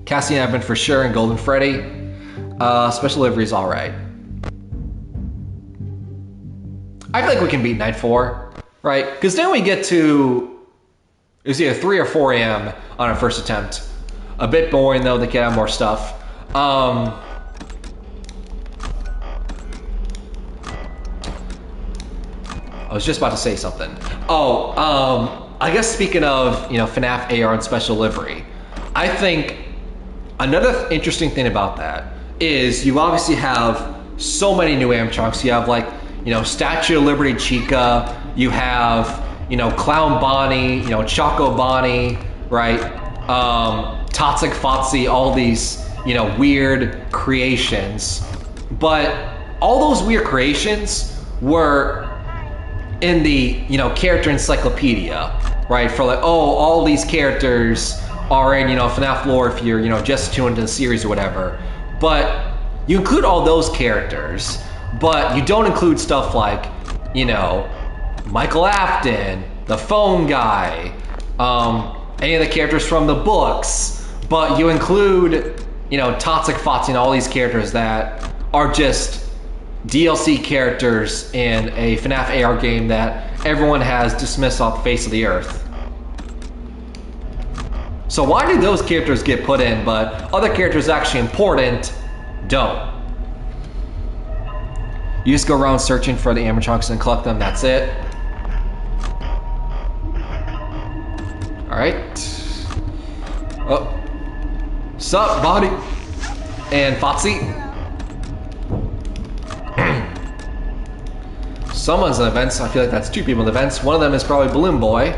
Cassie and Evan for sure, and Golden Freddy. Special Delivery is alright. I feel like we can beat Night 4, right? Because then we get to, it was either 3 or 4 a.m. on our first attempt. A bit boring though, they can have more stuff. I was just about to say something. Oh, I guess speaking of, you know, FNAF AR and Special Delivery, I think another interesting thing about that is you obviously have so many new animatronics. You have, like, you know, Statue of Liberty Chica, you have, you know, Clown Bonnie, you know, Choco Bonnie, right? Toxic Foxy, all these, you know, weird creations. But all those weird creations were in the, you know, character encyclopedia, right? For like, oh, all these characters are in, you know, FNAF lore if you're, you know, just tuned into the series or whatever. But you include all those characters, but you don't include stuff like, you know, Michael Afton, the phone guy, any of the characters from the books, but you include, you know, Toxic Foxy and all these characters that are just DLC characters in a FNAF AR game that everyone has dismissed off the face of the earth. So why did those characters get put in, but other characters actually important don't? You just go around searching for the animatronics and collect them, that's it. Alright. Oh. Sup, body? And Foxy? Someone's in events. I feel like that's two people in events. One of them is probably Balloon Boy.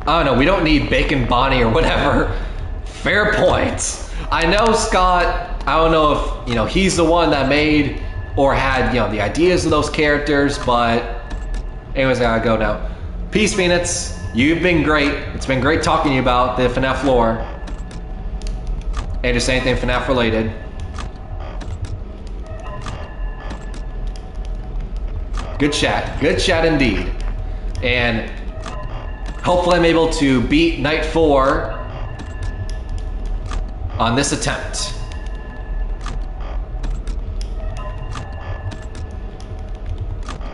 I don't know, we don't need Bacon Bonnie or whatever. Fair point. I know Scott, I don't know if, you know, he's the one that made or had, you know, the ideas of those characters, but anyways, I gotta go now. Peace, Phoenix. You've been great. It's been great talking to you about the FNAF lore. And just anything FNAF related. Good chat indeed. And hopefully I'm able to beat Night 4 on this attempt.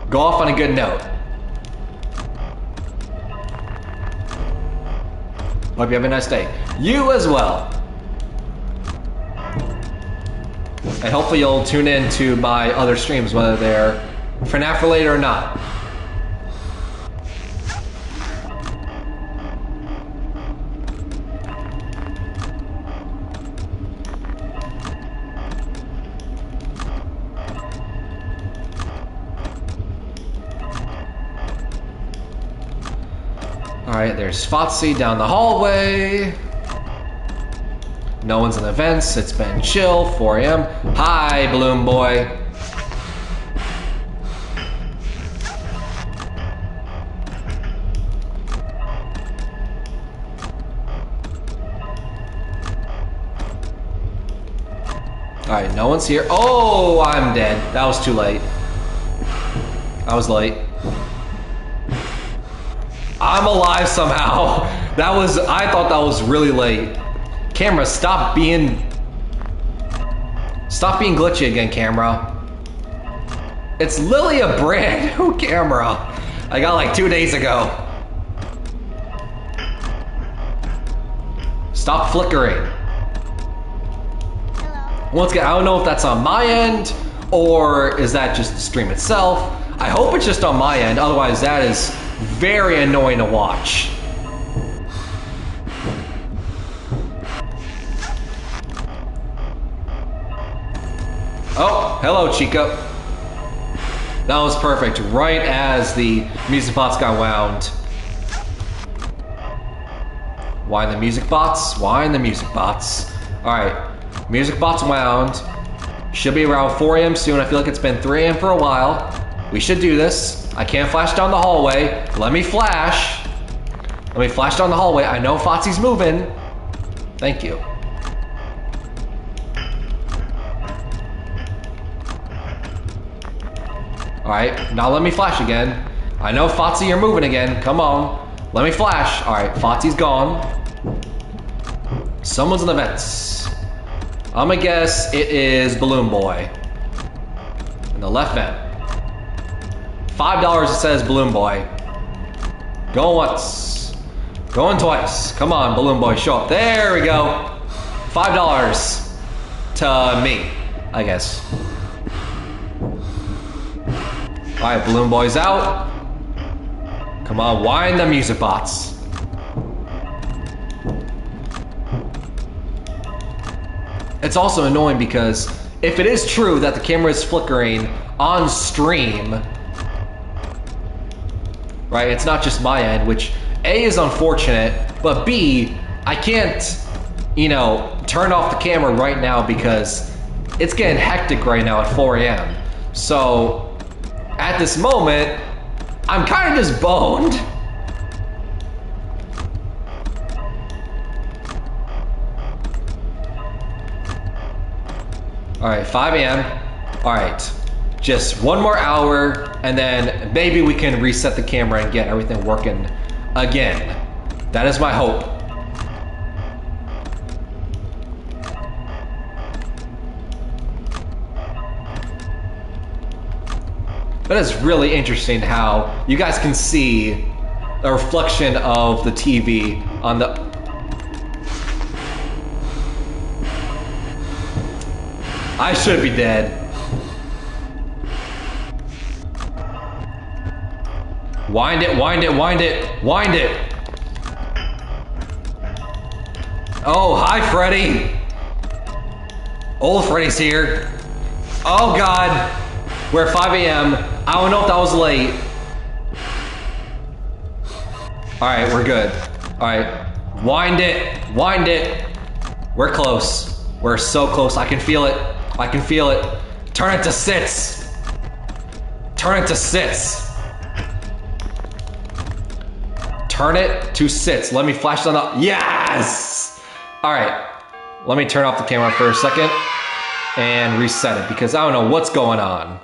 Go off on a good note. Hope you have a nice day. You as well. And hopefully you'll tune in to my other streams, whether they're FNAF related or not. Alright, there's Foxy down the hallway. No one's in events. It's been chill, 4 a.m. Hi, Balloon Boy. Alright, no one's here. Oh, I'm dead. That was too late. I was late. I'm alive somehow. I thought that was really late. Camera, stop being glitchy again, camera. It's literally a brand new camera I got like 2 days ago. Stop flickering. Once again, I don't know if that's on my end or is that just the stream itself. I hope it's just on my end, otherwise that is very annoying to watch. Oh, hello, Chico. That was perfect, right as the music bots got wound. Why the music bots? Why the music bots? Alright, music bots wound. Should be around 4 a.m. soon. I feel like it's been 3 a.m. for a while. We should do this. I can't flash down the hallway. Let me flash. Let me flash down the hallway. I know Foxy's moving. Thank you. Alright, now let me flash again. I know Foxy, you're moving again. Come on. Let me flash. Alright, Foxy's gone. Someone's in the vents. I'm gonna guess it is Balloon Boy. In the left vent. $5 it says Balloon Boy. Going once. Going twice. Come on, Balloon Boy, show up. There we go. $5 to me, I guess. Alright, Balloon Boy's out. Come on, wind the music bots. It's also annoying because if it is true that the camera is flickering on stream, right, it's not just my end, which A is unfortunate, but B, I can't, you know, turn off the camera right now because it's getting hectic right now at 4 a.m. So at this moment, I'm kind of just boned. All right, 5 a.m. All right, just 1 more hour, and then maybe we can reset the camera and get everything working again. That is my hope. That is really interesting how you guys can see a reflection of the TV on the... I should be dead. Wind it, wind it, wind it, wind it. Oh, hi, Freddy. Old Freddy's here. Oh, God. We're at 5 a.m. I don't know if that was late. All right, we're good. All right, wind it, wind it. We're close. We're so close. I can feel it. I can feel it. Turn it to sits. Turn it to sits. Turn it to sits. Let me flash that up. Yes! All right, let me turn off the camera for a second and reset it because I don't know what's going on.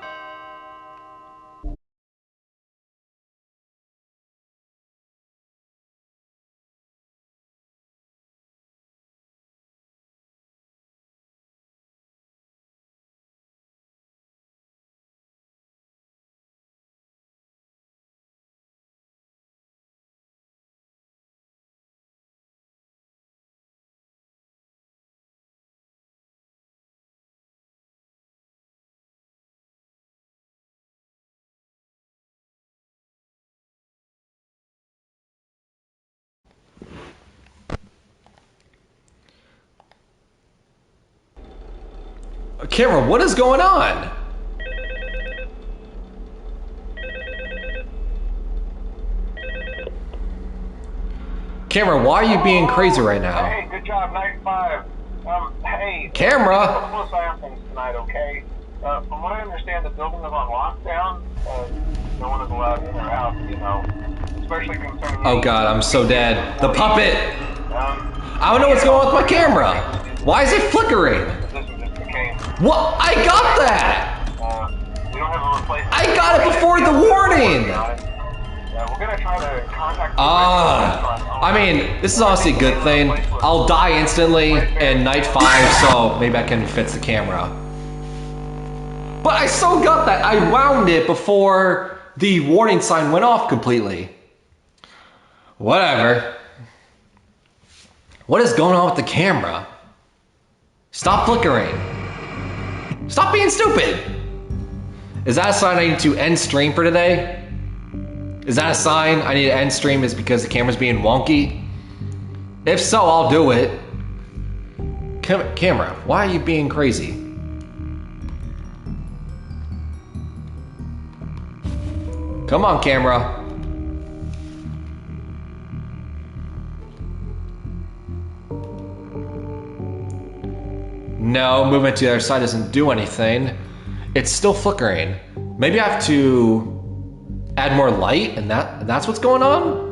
Camera, what is going on? Camera, why are you being crazy right now? Hey, good job, night 5. Hey. Camera? Keep a close eye on things tonight, okay? From what I understand, the building is on lockdown. No one is allowed in or out, you know. Especially concerning... Oh God, I'm so dead. The puppet! I don't know what's going on with my camera. Why is it flickering? What? I got that! We don't have a replacement. I got it before the warning! We're gonna try to contact... I mean, this is honestly a good thing. I'll die instantly in night 5, so maybe I can fix the camera. But I still got that. I wound it before the warning sign went off completely. Whatever. What is going on with the camera? Stop flickering. Stop being stupid. Is that a sign I need to end stream for today? Is that a sign I need to end stream is because the camera's being wonky? If so, I'll do it. Camera, why are you being crazy? Come on, camera. No, movement to the other side doesn't do anything. It's still flickering. Maybe I have to add more light and that's what's going on?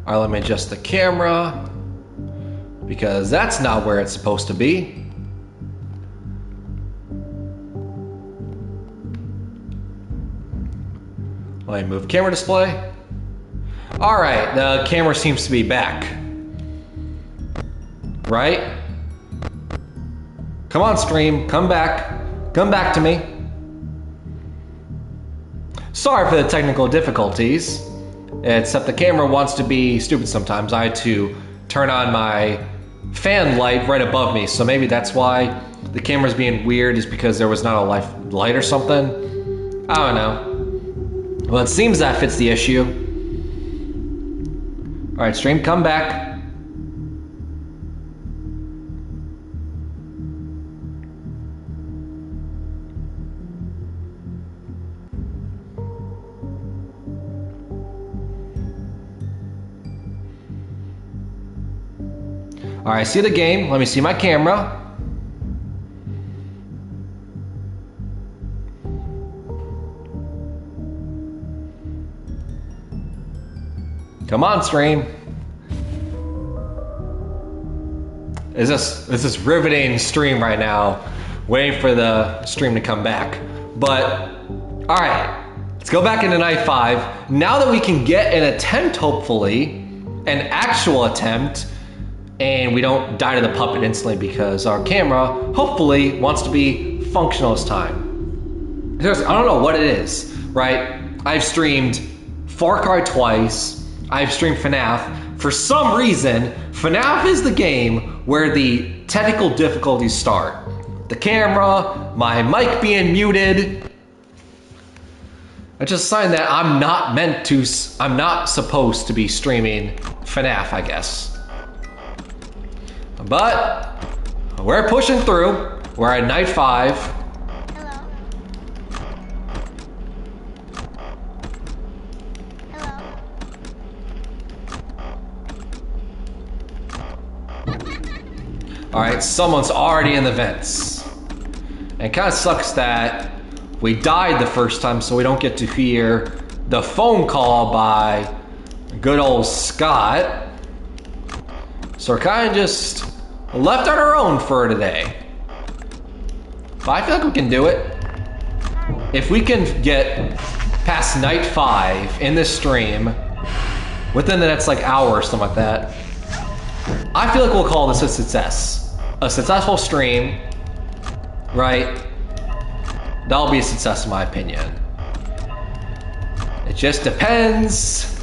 All right, let me adjust the camera because that's not where it's supposed to be. Let me move camera display. All right, the camera seems to be back. Right? Come on, stream, come back. Come back to me. Sorry for the technical difficulties. Except the camera wants to be stupid sometimes. I had to turn on my fan light right above me, so maybe that's why the camera's being weird, is because there was not a light or something. I don't know. Well, it seems that fits the issue. All right, stream, come back. All right, see the game. Let me see my camera. Come on, stream. Is this riveting stream right now, waiting for the stream to come back. But all right, let's go back into night 5. Now that we can get an attempt, hopefully, an actual attempt, and we don't die to the puppet instantly because our camera, hopefully, wants to be functional this time. Seriously, I don't know what it is, right? I've streamed Far Cry twice. I've streamed FNAF. For some reason, FNAF is the game where the technical difficulties start. The camera, my mic being muted. I just signed that I'm not supposed to be streaming FNAF, I guess. But we're pushing through. We're at night 5. Hello. Hello. All right, someone's already in the vents. And it kind of sucks that we died the first time, so we don't get to hear the phone call by good old Scott. So we're kind of just left on our own for today. But I feel like we can do it. If we can get past night 5 in this stream, within the next hour or something like that, I feel like we'll call this a success. A successful stream, right? That'll be a success in my opinion. It just depends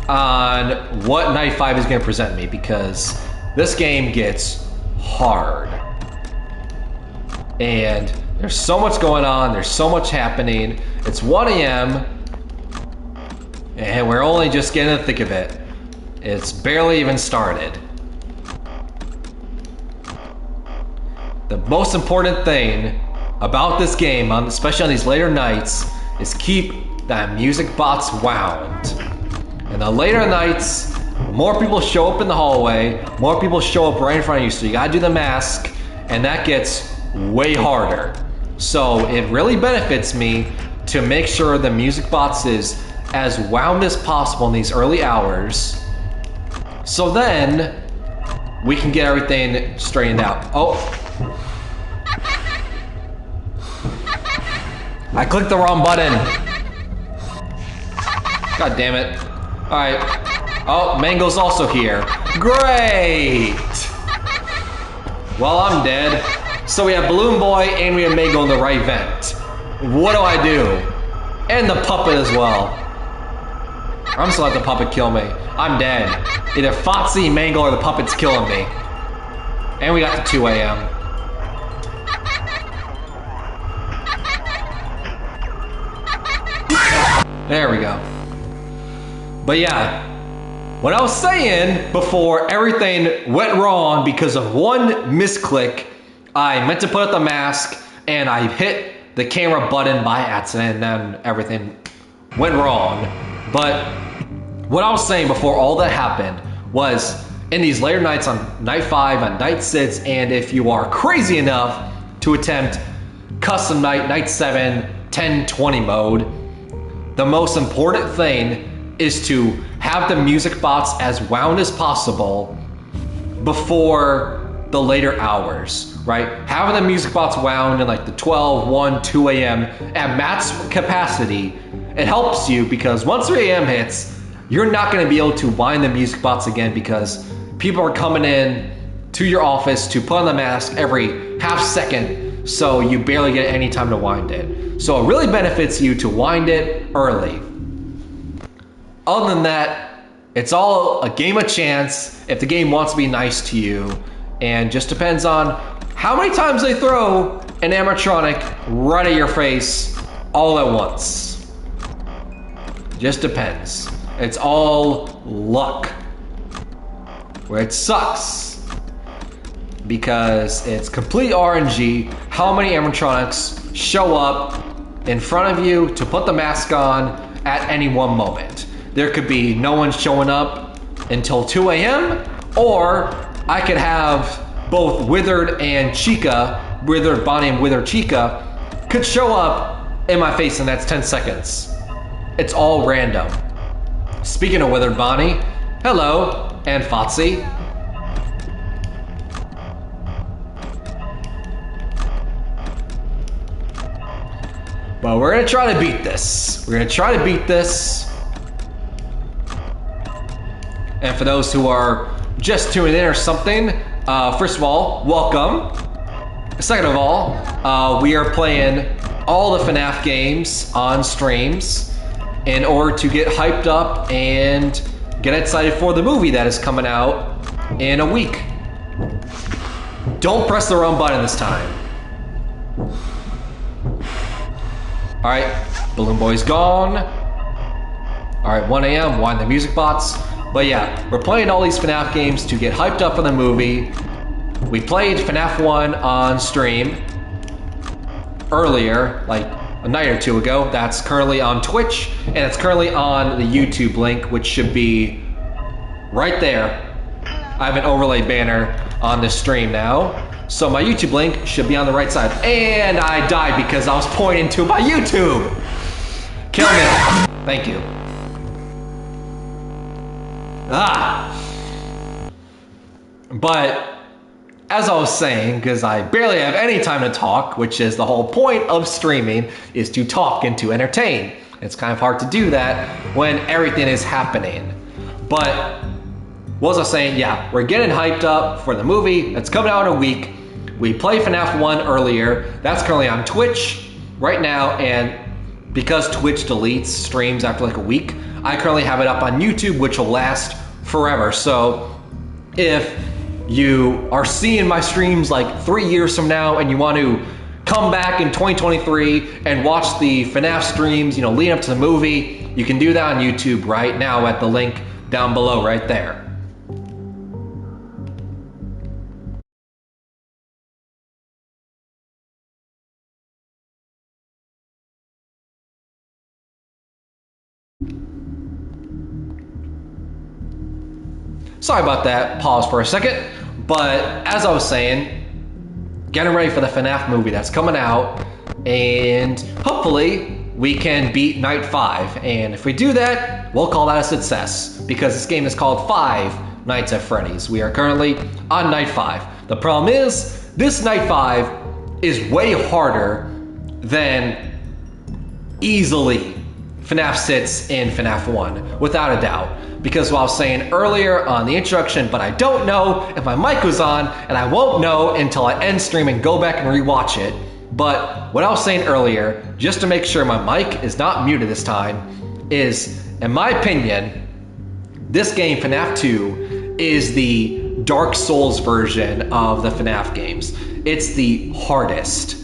on what night 5 is going to present me, because this game gets hard. And there's so much going on, there's so much happening. It's 1 a.m. and we're only just getting in the thick of it. It's barely even started. The most important thing about this game, especially on these later nights, is keep that music box wound. And the later nights, more people show up in the hallway, more people show up right in front of you, so you gotta do the mask, and that gets way harder. So it really benefits me to make sure the music box is as wound as possible in these early hours, so then we can get everything straightened out. Oh. I clicked the wrong button. God damn it. All right. Oh, Mango's also here. Great. Well, I'm dead. So we have Balloon Boy and we have Mango in the right vent. What do I do? And the puppet as well. I'm just gonna let the puppet kill me. I'm dead. Either Foxy, Mango, or the puppet's killing me. And we got to 2 a.m. There we go. But yeah, what I was saying before everything went wrong because of one misclick, I meant to put up the mask and I hit the camera button by accident and then everything went wrong. But what I was saying before all that happened was in these later nights on night 5, on night 6, and if you are crazy enough to attempt custom night 7, 10, 20 mode, the most important thing is to have have the music box as wound as possible before the later hours, right? Having the music box wound in like the 12, 1, 2 a.m. at max capacity, it helps you because once 3 a.m. hits, you're not gonna be able to wind the music box again because people are coming in to your office to put on the mask every half second, so you barely get any time to wind it. So it really benefits you to wind it early. Other than that, it's all a game of chance if the game wants to be nice to you, and just depends on how many times they throw an animatronic right at your face all at once. Just depends. It's all luck. Where it sucks, because it's complete RNG how many animatronics show up in front of you to put the mask on at any one moment. There could be no one showing up until 2 a.m. or I could have both Withered and Chica, Withered Bonnie and Withered Chica, could show up in my face and that's 10 seconds. It's all random. Speaking of Withered Bonnie, hello, and Fotsy. But we're gonna try to beat this. We're gonna try to beat this. And for those who are just tuning in or something, first of all, welcome. Second of all, we are playing all the FNAF games on streams in order to get hyped up and get excited for the movie that is coming out in a week. Don't press the wrong button this time. All right, Balloon Boy's gone. All right, 1 a.m., wind the music box. But yeah, we're playing all these FNAF games to get hyped up for the movie. We played FNAF 1 on stream earlier, like a night or two ago. That's currently on Twitch, and it's currently on the YouTube link, which should be right there. I have an overlay banner on this stream now. So my YouTube link should be on the right side. And I died because I was pointing to my YouTube. Kill me. Thank you. But as I was saying, because I barely have any time to talk, which is the whole point of streaming, is to talk and to entertain. It's kind of hard to do that when everything is happening. But what was I saying? Yeah, we're getting hyped up for the movie that's coming out in a week. We played FNAF 1 earlier. That's currently on Twitch right now, and because Twitch deletes streams after like a week, I currently have it up on YouTube, which will last forever. So if you are seeing my streams like 3 years from now and you want to come back in 2023 and watch the FNAF streams, leading up to the movie, you can do that on YouTube right now at the link down below right there. Sorry about that, pause for a second. But as I was saying, getting ready for the FNAF movie that's coming out, and hopefully we can beat Night 5. And if we do that, we'll call that a success, because this game is called Five Nights at Freddy's. We are currently on Night 5. The problem is, this Night 5 is way harder than easily FNAF 6 in FNAF 1, without a doubt. Because what I was saying earlier on the introduction, but I don't know if my mic was on, and I won't know until I end stream and go back and rewatch it. But what I was saying earlier, just to make sure my mic is not muted this time, is, in my opinion, this game, FNAF 2, is the Dark Souls version of the FNAF games. It's the hardest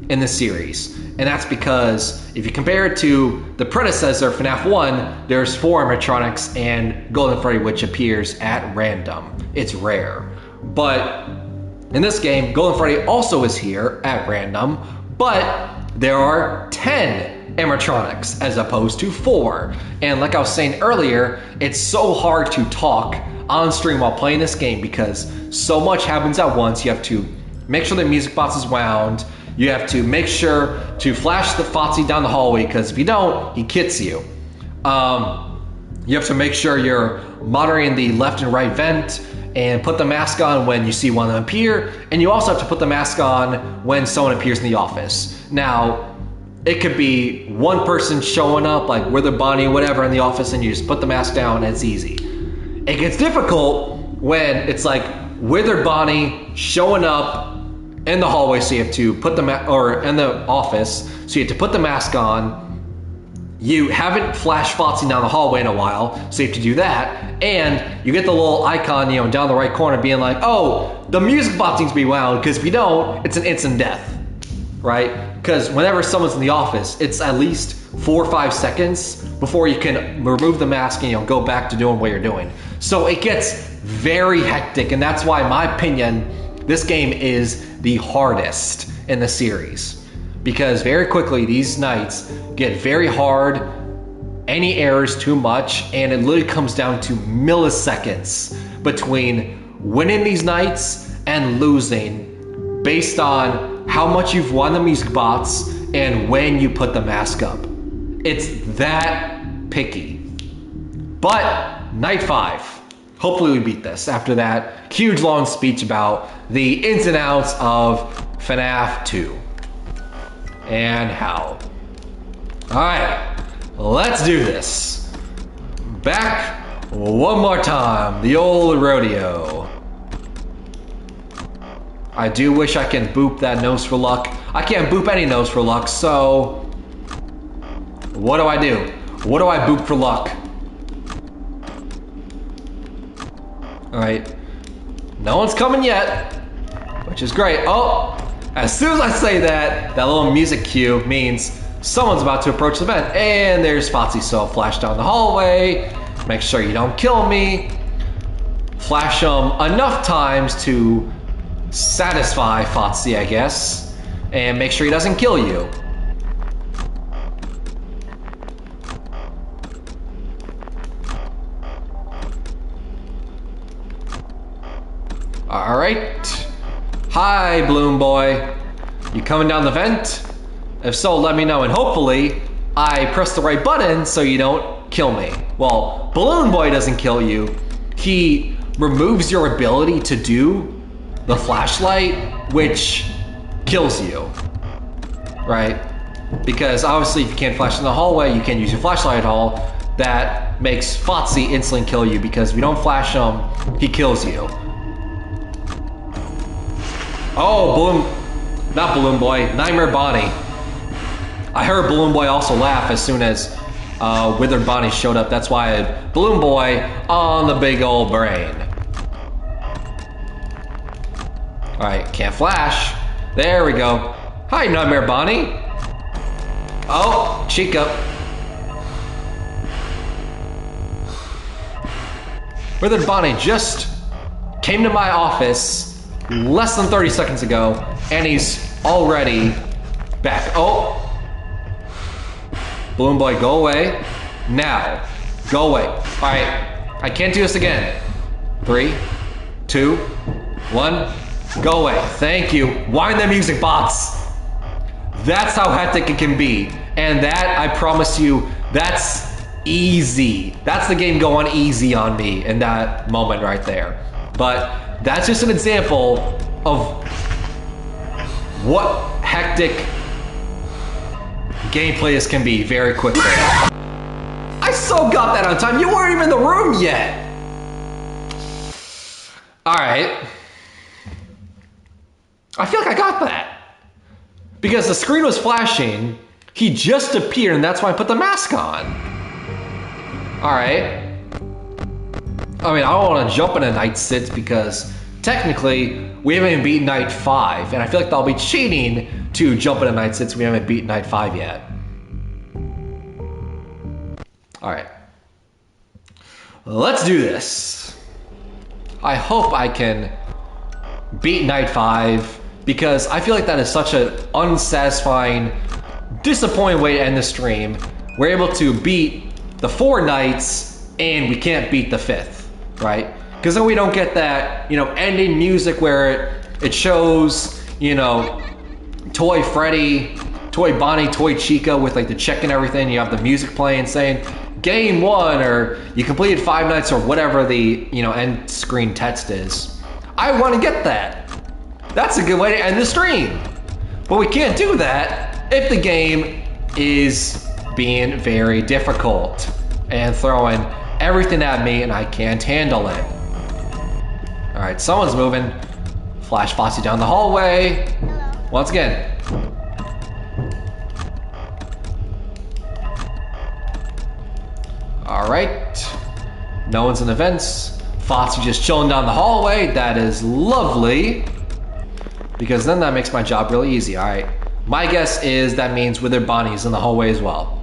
in the series. And that's because if you compare it to the predecessor, FNAF 1, there's 4 animatronics and Golden Freddy, which appears at random. It's rare. But in this game, Golden Freddy also is here at random, but there are 10 animatronics as opposed to 4. And like I was saying earlier, it's so hard to talk on stream while playing this game because so much happens at once. You have to make sure the music box is wound. You have to make sure to flash the Fotsy down the hallway, because if you don't, he kits you. You have to make sure you're monitoring the left and right vent and put the mask on when you see one of them appear. And you also have to put the mask on when someone appears in the office. Now, it could be one person showing up, like Withered Bonnie or whatever in the office, and you just put the mask down and it's easy. It gets difficult when it's like Withered Bonnie showing up in the hallway, so you have to put the or in the office, so you have to put the mask on. You haven't flashed Foxy down the hallway in a while, so you have to do that. And you get the little icon, down the right corner being like, oh, the music box needs to be wound, because if you don't, it's an instant death, right? Because whenever someone's in the office, it's at least 4 or 5 seconds before you can remove the mask and go back to doing what you're doing. So it gets very hectic, and that's why, in my opinion, this game is the hardest in the series. Because very quickly, these nights get very hard, any errors too much, and it literally comes down to milliseconds between winning these nights and losing based on how much you've won the music box and when you put the mask up. It's that picky. But night 5, hopefully we beat this after that huge long speech about the ins and outs of FNAF 2. And how. Alright, let's do this. Back one more time, the old rodeo. I do wish I can boop that nose for luck. I can't boop any nose for luck, so what do I do? What do I boop for luck? Alright, no one's coming yet, which is great. Oh! As soon as I say that, that little music cue means someone's about to approach the vent. And there's Foxy, so flash down the hallway. Make sure you don't kill me. Flash him enough times to satisfy Foxy, I guess. And make sure he doesn't kill you. Alright. Hi, Balloon Boy. You coming down the vent? If so, let me know, and hopefully I press the right button so you don't kill me. Well, Balloon Boy doesn't kill you. He removes your ability to do the flashlight, which kills you, right? Because obviously if you can't flash in the hallway, you can't use your flashlight at all. That makes Foxy instantly kill you, because if you don't flash him, he kills you. Oh, not Balloon Boy, Nightmare Bonnie. I heard Balloon Boy also laugh as soon as Withered Bonnie showed up. That's why I had Balloon Boy on the big old brain. Alright, can't flash. There we go. Hi, Nightmare Bonnie. Oh, Chica. Withered Bonnie just came to my office less than 30 seconds ago, and he's already back. Oh! Balloon Boy, go away. Now. Go away. Alright, I can't do this again. 3, 2, 1, go away. Thank you. Wind the music box. That's how hectic it can be. And that, I promise you, that's easy. That's the game going easy on me in that moment right there. But that's just an example of what hectic gameplay this can be very quickly. I so got that on time. You weren't even in the room yet. Alright. I feel like I got that. Because the screen was flashing, he just appeared, and that's why I put the mask on. Alright. I mean, I don't want to jump into night 6 because technically we haven't even beaten night 5, and I feel like that'll be cheating to jump into night 6. We haven't beaten night 5 yet. Alright. Let's do this. I hope I can beat night 5, because I feel like that is such an unsatisfying, disappointing way to end the stream. We're able to beat the 4 nights, and we can't beat the 5th, right? Because then we don't get that, ending music where it shows, Toy Freddy, Toy Bonnie, Toy Chica with like the check and everything. You have the music playing saying, game 1 or you completed 5 nights or whatever the, end screen text is. I want to get that. That's a good way to end the stream. But we can't do that if the game is being very difficult and throwing everything at me and I can't handle it. All right, someone's moving. Flash Foxy down the hallway. Hello. Once again. All right. No one's in the vents. Foxy just chilling down the hallway. That is lovely. Because then that makes my job really easy. All right. My guess is that means Withered Bonnie's in the hallway as well.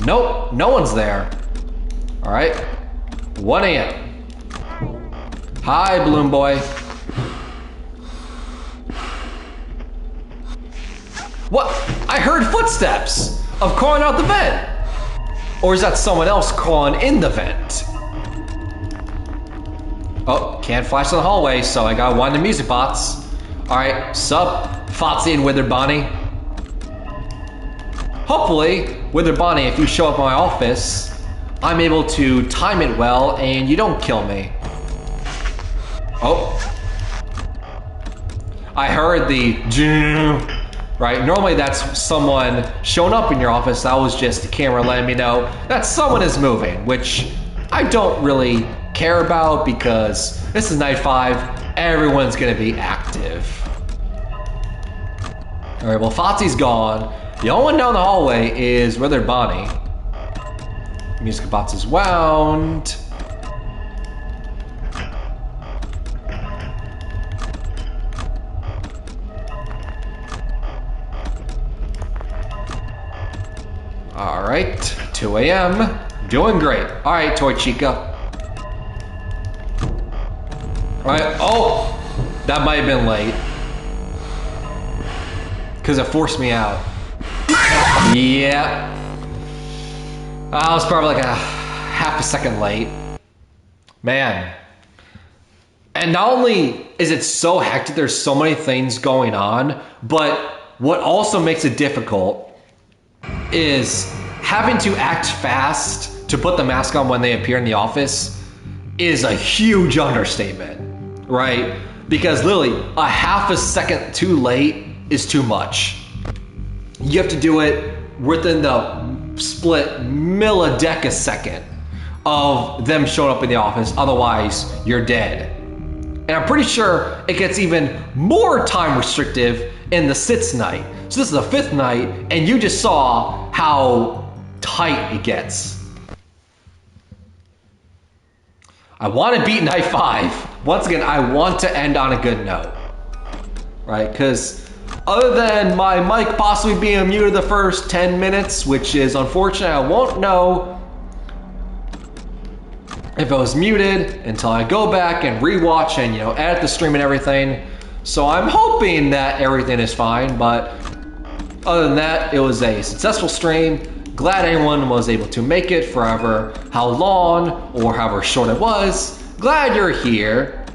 Nope, no one's there. All right. 1 a.m. Hi, Balloon Boy. What? I heard footsteps of crawling out the vent. Or is that someone else crawling in the vent? Oh, can't flash in the hallway, so I gotta wind the music box. All right, sup, Foxy and Withered Bonnie. Hopefully, Withered Bonnie, if you show up in my office, I'm able to time it well and you don't kill me. Oh. I heard the right? Normally that's someone showing up in your office. That was just the camera letting me know that someone is moving, which I don't really care about because this is night 5. Everyone's gonna be active. All right, well, Foxy's gone. The only one down the hallway is Withered Bonnie. Music box is wound. All right, 2 a.m. Doing great. All right, Toy Chica. All right, oh, that might have been late. Because it forced me out. Yeah. I was probably like a half a second late. Man. And not only is it so hectic, there's so many things going on, but what also makes it difficult is having to act fast to put the mask on when they appear in the office is a huge understatement, right? Because literally a half a second too late is too much. You have to do it within the split millisecond of them showing up in the office, otherwise you're dead. And I'm pretty sure it gets even more time restrictive in the 6th night. So this is the 5th night, and you just saw how tight it gets. I want to beat night 5. Once again, I want to end on a good note, right? Because other than my mic possibly being muted the first 10 minutes, which is unfortunate, I won't know if it was muted until I go back and rewatch and edit the stream and everything. So I'm hoping that everything is fine, but other than that, it was a successful stream. Glad everyone was able to make it forever, how long or however short it was. Glad you're here.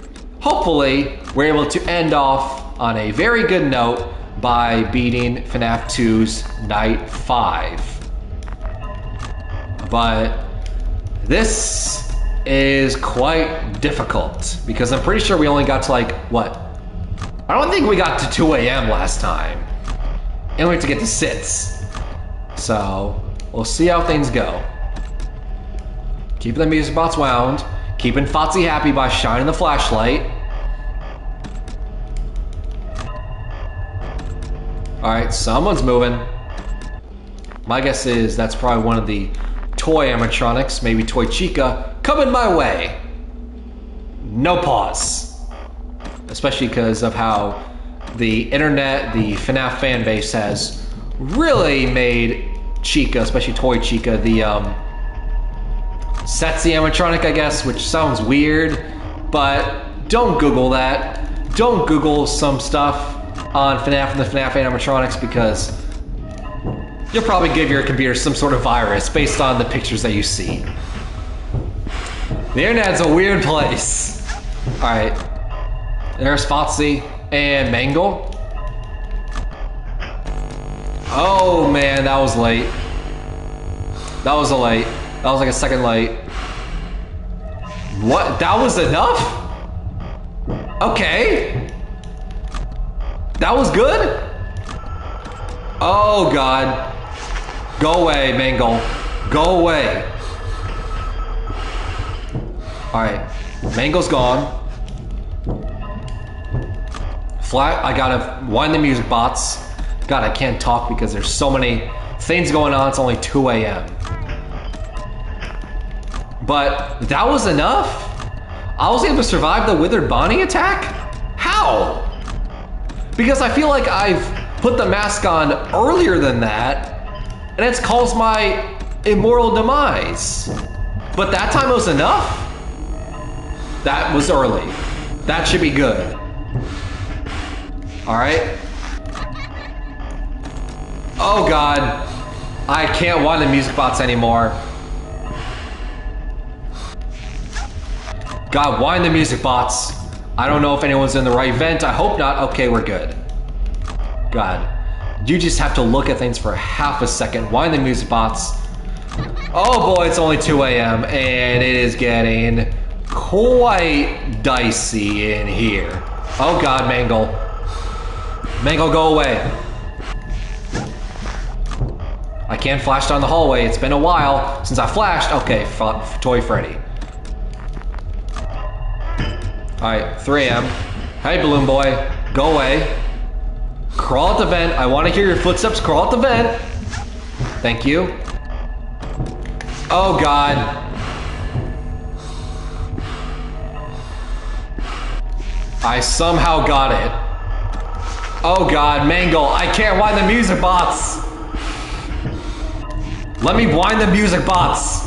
Hopefully, we're able to end off on a very good note by beating FNAF 2's Night 5. But this is quite difficult because I'm pretty sure we only got to what? I don't think we got to 2 a.m. last time. And we have to get to 6. So we'll see how things go. Keeping the music box wound. Keeping Foxy happy by shining the flashlight. Alright, someone's moving. My guess is that's probably one of the toy animatronics, maybe Toy Chica, coming my way. No pause. Especially because of how the internet, the FNAF fan base has really made Chica, especially Toy Chica, the sexy animatronic, I guess, which sounds weird, but don't Google that. Don't Google some stuff on FNAF and the FNAF animatronics because you'll probably give your computer some sort of virus based on the pictures that you see. The internet's a weird place. Alright. There's Foxy and Mangle. Oh man, that was late. That was That was like a second light. What? That was enough? Okay. That was good? Oh, God. Go away, Mangle. Go away. Alright. Mangle's gone. Flat, I gotta wind the music bots. God, I can't talk because there's so many things going on. It's only 2 a.m. But that was enough? I was able to survive the Withered Bonnie attack? How? Because I feel like I've put the mask on earlier than that, and it's caused my immortal demise. But that time it was enough? That was early. That should be good. Alright. Oh God. I can't wind the music bots anymore. God, wind the music bots. I don't know if anyone's in the right vent. I hope not. Okay, we're good. God. You just have to look at things for half a second. Wind the music bots. Oh boy, it's only 2 a.m. and it is getting quite dicey in here. Oh God, Mangle. Mangle, go away. I can't flash down the hallway. It's been a while since I flashed. Okay, Toy Freddy. Alright, 3 a.m. Hey, Balloon Boy. Go away. Crawl at the vent. I want to hear your footsteps. Crawl at the vent. Thank you. Oh, God. I somehow got it. Oh, God, Mangle. I can't wind the music bots. Let me wind the music bots.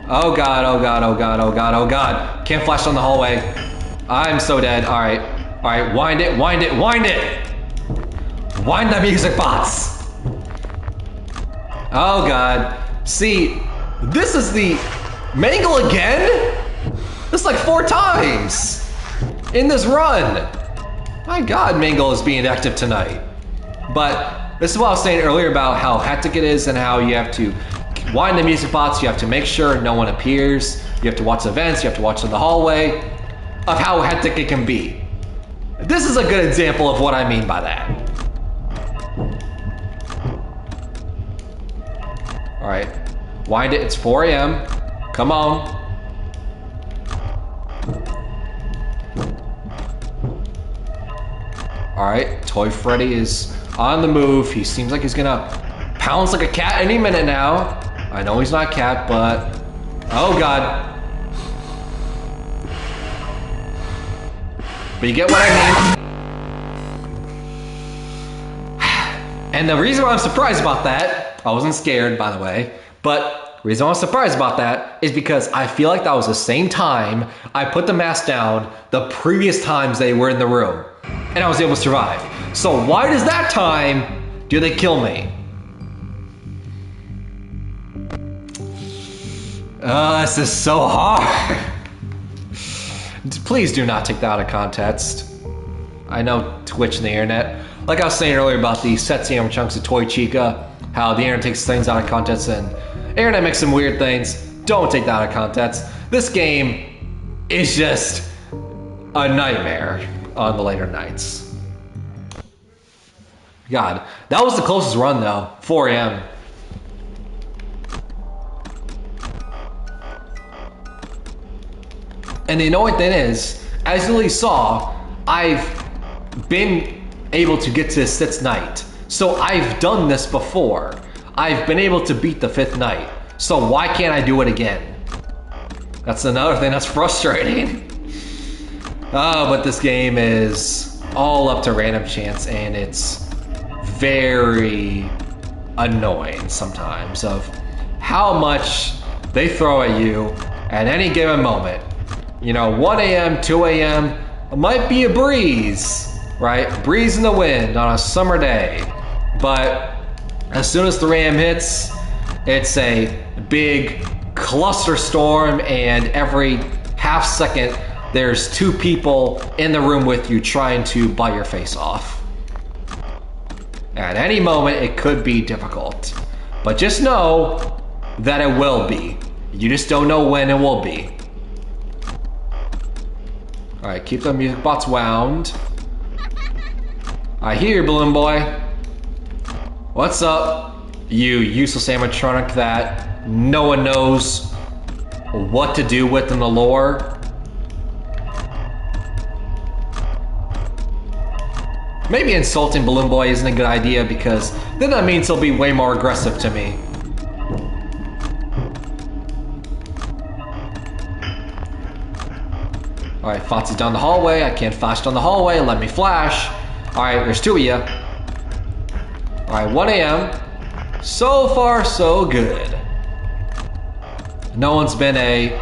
Oh God, oh God, oh God, oh God, oh God. Can't flash down the hallway. I'm so dead. Alright. Alright, wind it, wind it, wind it! Wind the music bots! Oh God. See, this is the Mangle again? This is like 4 times in this run. My God, Mangle is being active tonight. But this is what I was saying earlier about how hectic it is and how you have to wind the music bots, you have to make sure no one appears, you have to watch the events, you have to watch in the hallway, of how hectic it can be. This is a good example of what I mean by that. Alright, wind it, it's 4 a.m. Come on. Alright, Toy Freddy is on the move. He seems like he's gonna pounce like a cat any minute now. I know he's not a cat, but... Oh, God. But you get what I mean. And the reason why I'm surprised about that, I wasn't scared, by the way, but the reason why I'm surprised about that is because I feel like that was the same time I put the mask down the previous times they were in the room, and I was able to survive. So why does that time do they kill me? This is so hard. Please do not take that out of context. I know Twitch and the internet. Like I was saying earlier about the Setsuyama Chunks of Toy Chica, how the internet takes things out of context and internet makes some weird things. Don't take that out of context. This game is just a nightmare on the later nights. God, that was the closest run though, 4 a.m. And the annoying thing is, as you already saw, I've been able to get to the 6th night. So I've done this before. I've been able to beat the 5th night. So why can't I do it again? That's another thing that's frustrating. Oh, but this game is all up to random chance, and it's very annoying sometimes of how much they throw at you at any given moment. You know, 1 a.m., 2 a.m., it might be a breeze, right? Breeze in the wind on a summer day. But as soon as 3 a.m. hits, it's a big cluster storm, and every half second, there's 2 people in the room with you trying to bite your face off. At any moment, it could be difficult. But just know, that it will be. You just don't know when it will be. Alright, keep the music box wound. I hear you, Balloon Boy. What's up, you useless animatronic that no one knows what to do with in the lore? Maybe insulting Balloon Boy isn't a good idea because then that means he'll be way more aggressive to me. Alright, Foxy's down the hallway. I can't flash down the hallway. Let me flash. Alright, there's two of you. Alright, 1 a.m. So far, so good. No one's been a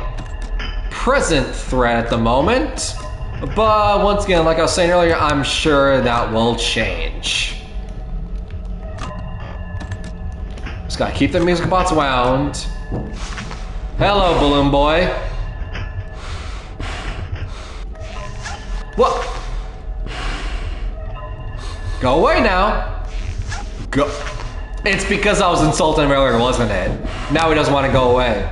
present threat at the moment. But once again, like I was saying earlier, I'm sure that will change. Just gotta keep the music box wound. Hello, Balloon Boy. What? Go away now. Go. It's because I was insulting him earlier, wasn't it? Now he doesn't want to go away.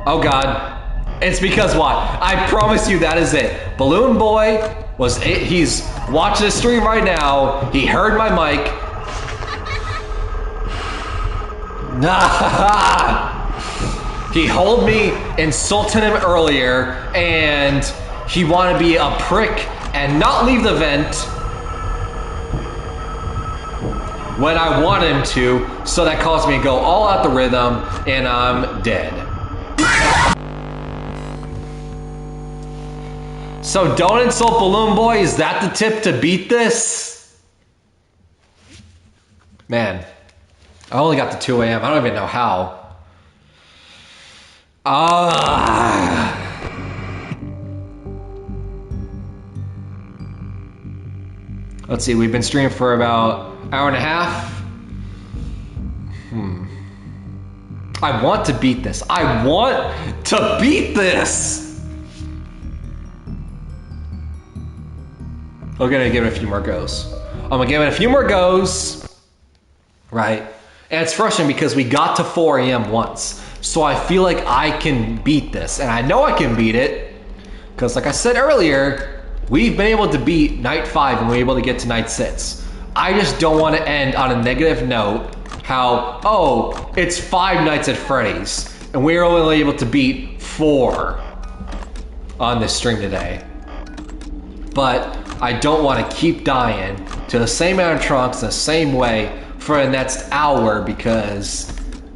Oh God. It's because what? I promise you that is it. Balloon Boy he's watching the stream right now. He heard my mic. He heard me insulting him earlier and he wanted to be a prick and not leave the vent when I wanted him to, so that caused me to go all out the rhythm and I'm dead. So don't insult Balloon Boy, is that the tip to beat this? Man, I only got to 2 a.m. I don't even know how. Let's see, we've been streaming for about an hour and a half. I want to beat this. I want to beat this. I'm gonna give it a few more goes. I'm gonna give it a few more goes, right? And it's frustrating because we got to 4 a.m. once. So I feel like I can beat this. And I know I can beat it because like I said earlier, we've been able to beat night 5 and we're able to get to night 6. I just don't want to end on a negative note how, oh, it's 5 nights at Freddy's and we're only able to beat 4 on this stream today. But I don't want to keep dying to the same animatronics the same way for the next hour because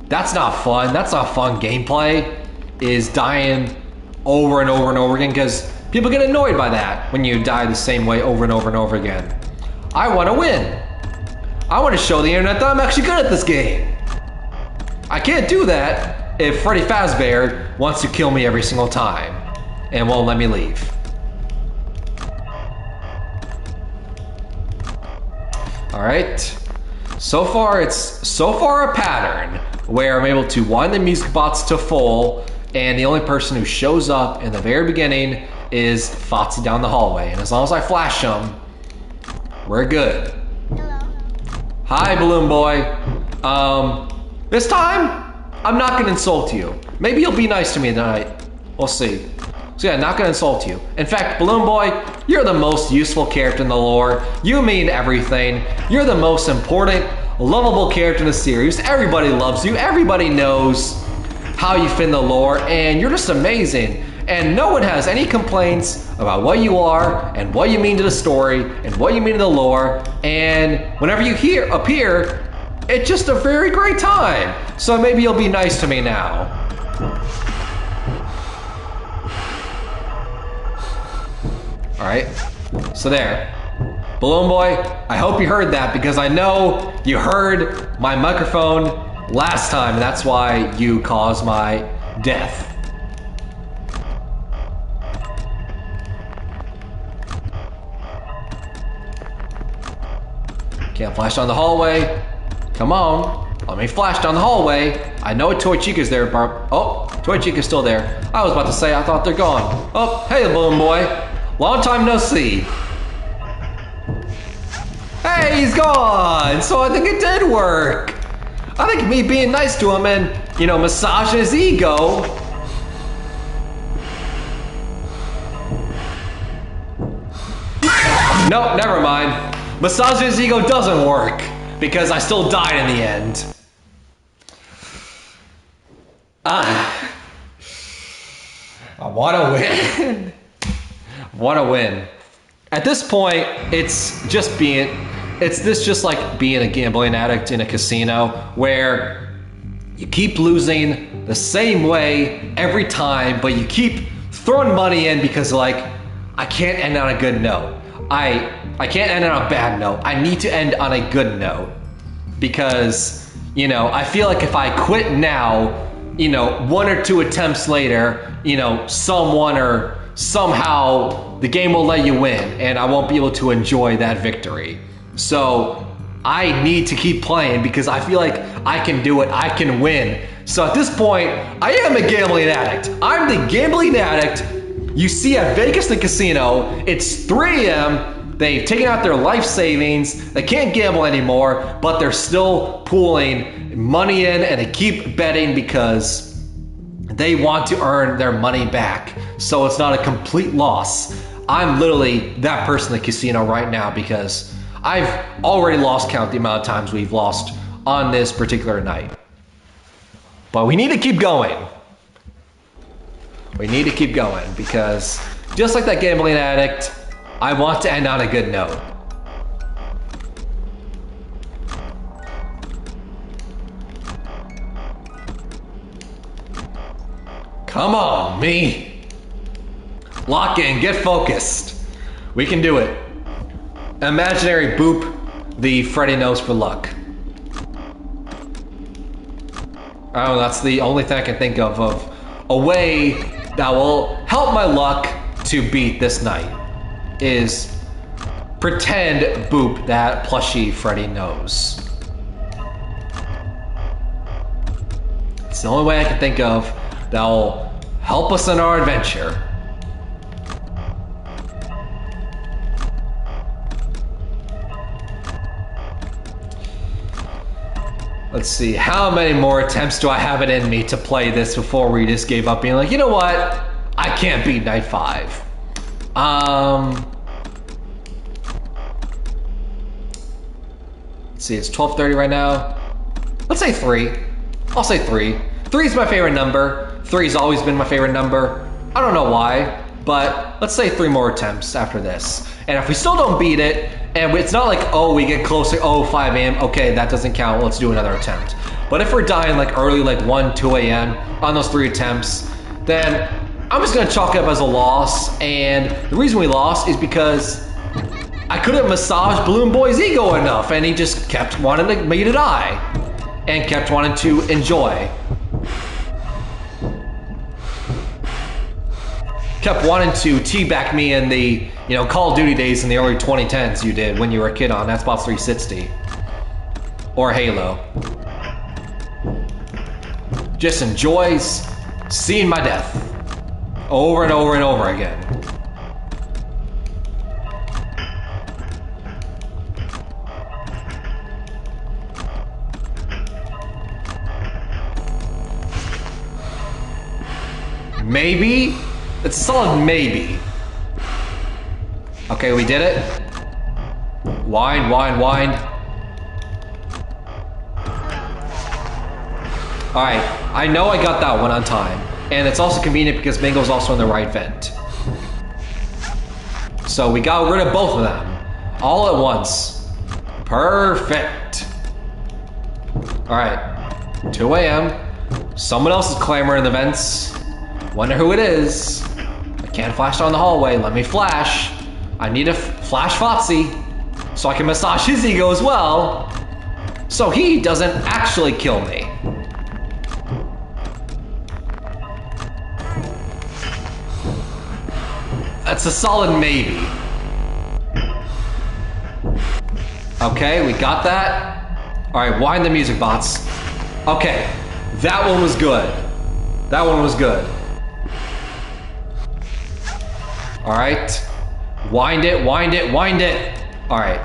that's not fun. That's not fun gameplay, is dying over and over and over again because people get annoyed by that when you die the same way over and over and over again. I want to win. I want to show the internet that I'm actually good at this game. I can't do that if Freddy Fazbear wants to kill me every single time and won't let me leave. All right, so far a pattern where I'm able to wind the music box to full and the only person who shows up in the very beginning is Foxy down the hallway. And as long as I flash him, we're good. Hello. Hi, Balloon Boy. This time, I'm not gonna insult you. Maybe you'll be nice to me tonight. We'll see. So yeah, not gonna insult you. In fact, Balloon Boy, you're the most useful character in the lore. You mean everything. You're the most important, lovable character in the series. Everybody loves you. Everybody knows how you fit in the lore, and you're just amazing. And no one has any complaints about what you are, and what you mean to the story, and what you mean to the lore. And whenever you appear, it's just a very great time. So maybe you'll be nice to me now. All right, so there. Balloon Boy, I hope you heard that because I know you heard my microphone last time and that's why you caused my death. Can't flash down the hallway. Come on, let me flash down the hallway. I know Toy Chica's there, Barb. Oh, Toy Chica's still there. I was about to say I thought they're gone. Oh, hey, Balloon Boy. Long time no see. Hey, he's gone! So I think it did work. I think me being nice to him and, you know, massaging his ego. No, never mind. Massaging his ego doesn't work because I still died in the end. I want to win. Want to win. At this point, it's just like being a gambling addict in a casino where you keep losing the same way every time, but you keep throwing money in because like, I can't end on a good note. I can't end on a bad note. I need to end on a good note because, you know, I feel like if I quit now, you know, 1 or 2 attempts later, you know, someone or somehow the game will let you win and I won't be able to enjoy that victory. So I need to keep playing because I feel like I can do it, I can win. So at this point, I am a gambling addict. I'm the gambling addict you see at Vegas the casino. It's 3 a.m. They've taken out their life savings. They can't gamble anymore, but they're still pooling money in and they keep betting because they want to earn their money back. So it's not a complete loss. I'm literally that person in the casino right now because I've already lost count the amount of times we've lost on this particular night. But we need to keep going. We need to keep going because just like that gambling addict, I want to end on a good note. Come on, me. Lock in, get focused. We can do it. Imaginary boop the Freddy nose for luck. Oh, that's the only thing I can think of a way that will help my luck to beat this night is pretend boop that plushy Freddy nose. It's the only way I can think of that will help us in our adventure. Let's see, how many more attempts do I have it in me to play this before we just gave up being like, you know what? I can't beat night 5. Let's see, it's 12:30 right now. Let's say 3. I'll say 3. 3 is my favorite number. 3's always been my favorite number. I don't know why, but let's say 3 more attempts after this. And if we still don't beat it, and it's not like, oh, we get closer, oh, 5 a.m., okay, that doesn't count, let's do another attempt. But if we're dying like early, like 1, 2 a.m. on those 3 attempts, then I'm just gonna chalk it up as a loss. And the reason we lost is because I couldn't massage Balloon Boy's ego enough, and he just kept wanting me to die, and kept wanting to enjoy. Kept wanting to teabag me in the, you know, Call of Duty days in the early 2010s you did when you were a kid on Xbox 360. Or Halo. Just enjoys seeing my death. Over and over and over again. Maybe? It's a solid maybe. Okay, we did it. Wind, wind, wind. Alright, I know I got that one on time. And it's also convenient because Bingo's also in the right vent. So we got rid of both of them. All at once. Perfect. Alright, 2 a.m. Someone else is clamoring in the vents. Wonder who it is. I can't flash down the hallway. Let me flash. I need a flash Fotsy so I can massage his ego as well. So he doesn't actually kill me. That's a solid maybe. Okay, we got that. All right, wind the music bots. Okay, that one was good. That one was good. All right, wind it, wind it, wind it. All right,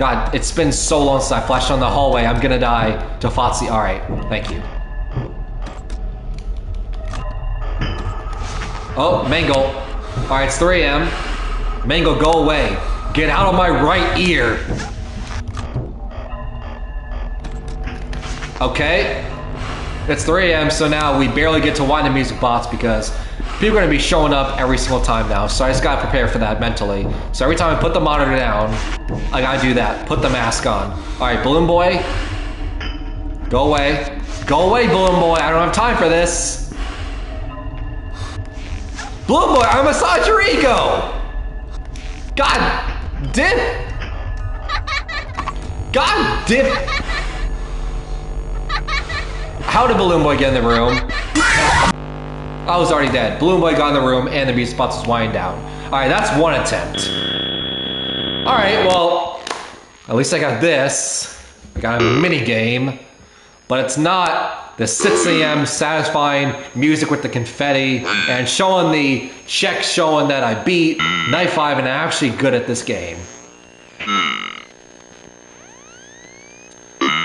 God, it's been so long since I flashed on the hallway. I'm gonna die to Fotsy. Alright, thank you. Oh, Mangle. Alright, it's 3 a.m. Mangle, go away. Get out of my right ear. Okay. It's 3 a.m. so now we barely get to wind the music box because people are gonna be showing up every single time now. So I just gotta prepare for that mentally. So every time I put the monitor down, I gotta do that. Put the mask on. Alright, Balloon Boy. Go away. Go away, Balloon Boy. I don't have time for this. Balloon Boy, I massage your ego! God dip! God dip! How did Balloon Boy get in the room? I was already dead. Balloon Boy got in the room and the music box was winding down. Alright, that's one attempt. Alright, well, at least I got this. I got a mini game. But it's not the 6 a.m. satisfying music with the confetti and showing the check showing that I beat Night 5 and I'm actually good at this game.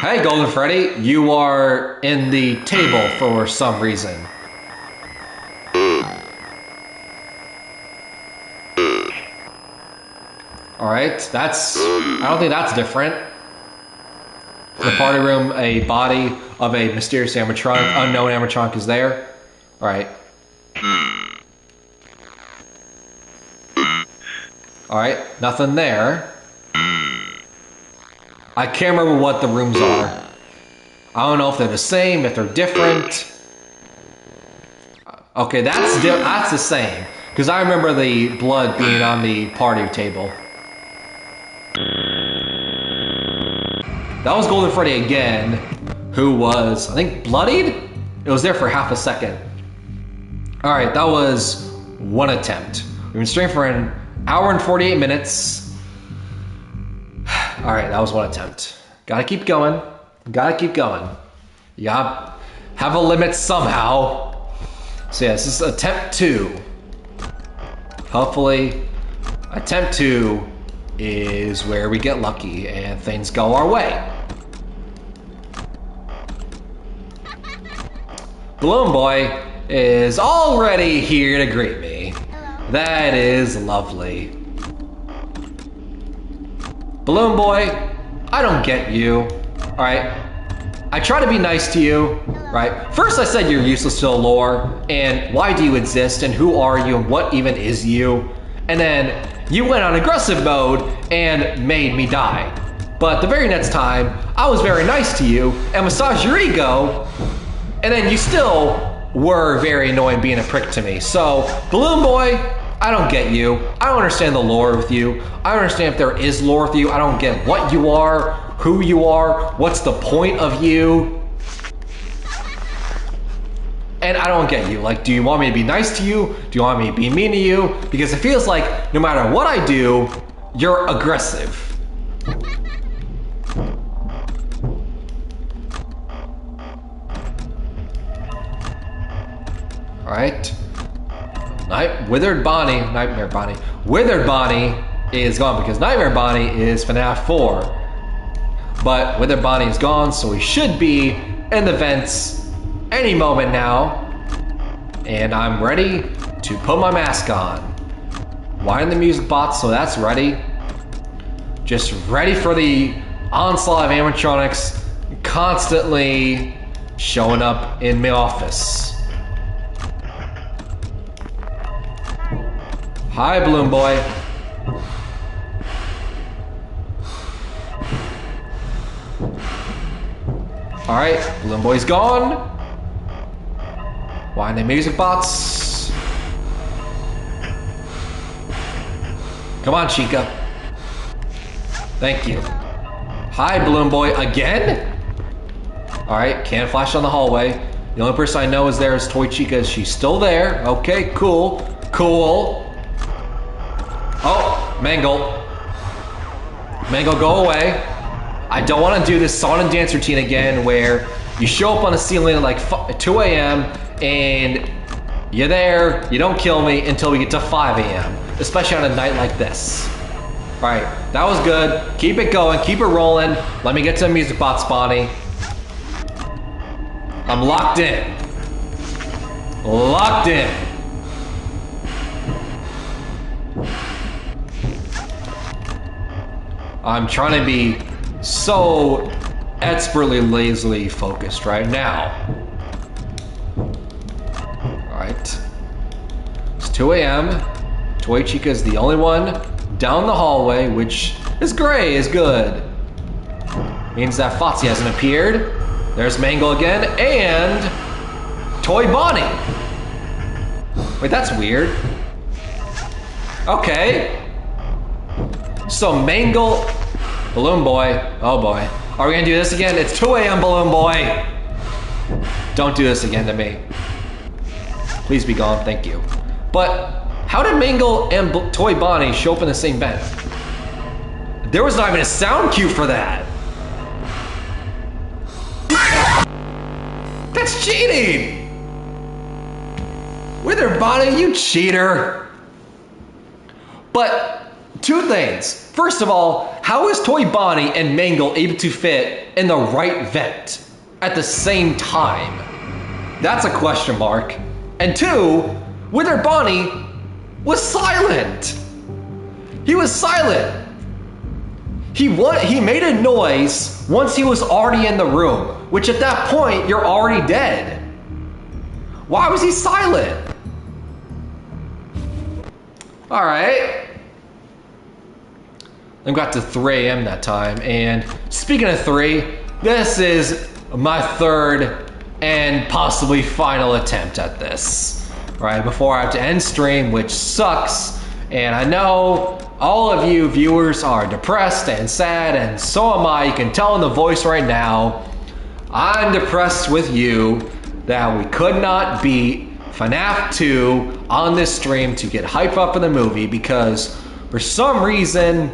Hey, Golden Freddy, you are in the table for some reason. Alright, I don't think that's different. The party room, a body of a mysterious animatronic, unknown animatronic is there. Alright. Alright, nothing there. I can't remember what the rooms are. I don't know if they're the same, if they're different. Okay, that's the same. Because I remember the blood being on the party table. That was Golden Freddy again, who was, I think, bloodied? It was there for half a second. Alright, that was one attempt. We've been streaming for an hour and 48 minutes. Alright, that was one attempt. Gotta keep going. Gotta keep going. You gotta have a limit somehow. So yeah, this is attempt 2. Hopefully, attempt 2 is where we get lucky and things go our way. Balloon Boy is already here to greet me. Hello. That is lovely. Balloon Boy, I don't get you. Alright? I try to be nice to you, right? First I said you're useless to the lore, and why do you exist, and who are you, and what even is you? And then you went on aggressive mode and made me die. But the very next time, I was very nice to you and massaged your ego, and then you still were very annoying being a prick to me. So, Balloon Boy, I don't get you. I don't understand the lore with you. I don't understand if there is lore with you. I don't get what you are, who you are, what's the point of you. And I don't get you. Like, do you want me to be nice to you? Do you want me to be mean to you? Because it feels like no matter what I do, you're aggressive. Alright. Withered Bonnie is gone because Nightmare Bonnie is FNAF 4. But Withered Bonnie is gone, so we should be in the vents any moment now. And I'm ready to put my mask on. Wind the music box, so that's ready. Just ready for the onslaught of animatronics constantly showing up in my office. Hi, Balloon Boy. Alright, Balloon Boy's gone. Wind the music box. Come on, Chica. Thank you. Hi, Balloon Boy, again? Alright, can't flash on the hallway. The only person I know is there is Toy Chica. She's still there. Okay, cool. Cool. Oh, Mangle. Mangle, go away. I don't want to do this song and dance routine again where you show up on the ceiling at like 2 a.m. and you're there, you don't kill me until we get to 5 a.m. Especially on a night like this. Alright, that was good. Keep it going, keep it rolling. Let me get to the music box, Bonnie. I'm locked in. Locked in. I'm trying to be so expertly lazily focused right now. Alright. It's 2 a.m. Toy Chica is the only one down the hallway, which is great, is good. Means that Foxy hasn't appeared. There's Mangle again, and Toy Bonnie. Wait, that's weird. Okay. So Mangle, Balloon Boy, oh boy. Are we gonna do this again? It's 2 a.m. Balloon Boy. Don't do this again to me. Please be gone, thank you. But how did Mangle and Toy Bonnie show up in the same vent? There was not even a sound cue for that. That's cheating! Wither Bonnie, you cheater! But two things. First of all, how is Toy Bonnie and Mangle able to fit in the right vent at the same time? That's a question mark. And two, Wither Bonnie was silent. He was silent. He made a noise once he was already in the room, which at that point, you're already dead. Why was he silent? All right. I got to 3 a.m. that time, and speaking of 3, this is my third and possibly final attempt at this. Right, before I have to end stream, which sucks, and I know all of you viewers are depressed and sad, and so am I. You can tell in the voice right now. I'm depressed with you that we could not beat FNAF 2 on this stream to get hype up in the movie because for some reason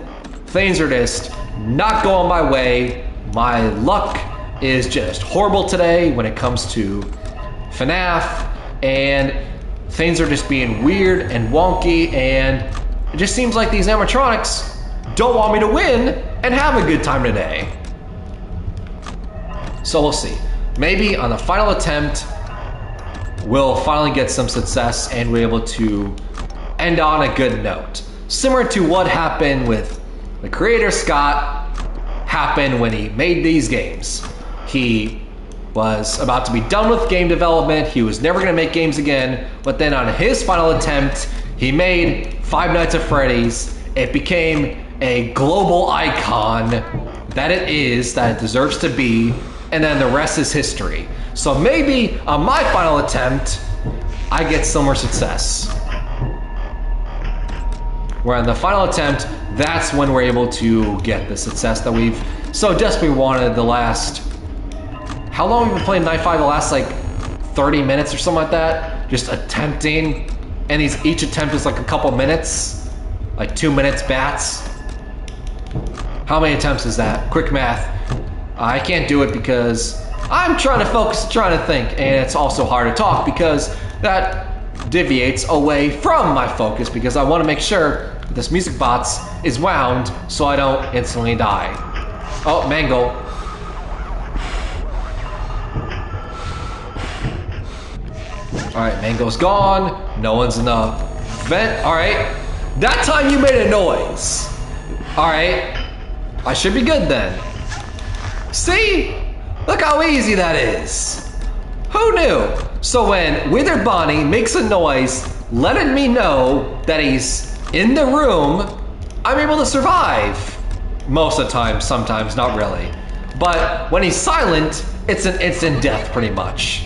things are just not going my way. My luck is just horrible today when it comes to FNAF, and things are just being weird and wonky, and it just seems like these animatronics don't want me to win and have a good time today. So we'll see. Maybe on the final attempt, we'll finally get some success and we're able to end on a good note. Similar to what happened with the creator Scott happened when he made these games. He was about to be done with game development. He was never gonna make games again, but then on his final attempt, he made Five Nights at Freddy's. It became a global icon that it is, that it deserves to be, and then the rest is history. So maybe on my final attempt, I get some more success. Where on the final attempt, that's when we're able to get the success that we've so desperately wanted the last... How long have we been playing Night 5? The last like 30 minutes or something like that? Just attempting. And each attempt is like a couple minutes. Like 2 minutes bats. How many attempts is that? Quick math. I can't do it because I'm trying to focus, trying to think. And it's also hard to talk because that deviates away from my focus because I want to make sure this music box is wound so I don't instantly die. Oh, Mangle. Alright, Mango's gone. No one's in the vent. Alright. That time you made a noise. Alright. I should be good then. See? Look how easy that is. Who knew? So when Withered Bonnie makes a noise letting me know that he's in the room, I'm able to survive. Most of the time, sometimes, not really. But when he's silent, it's an instant death pretty much.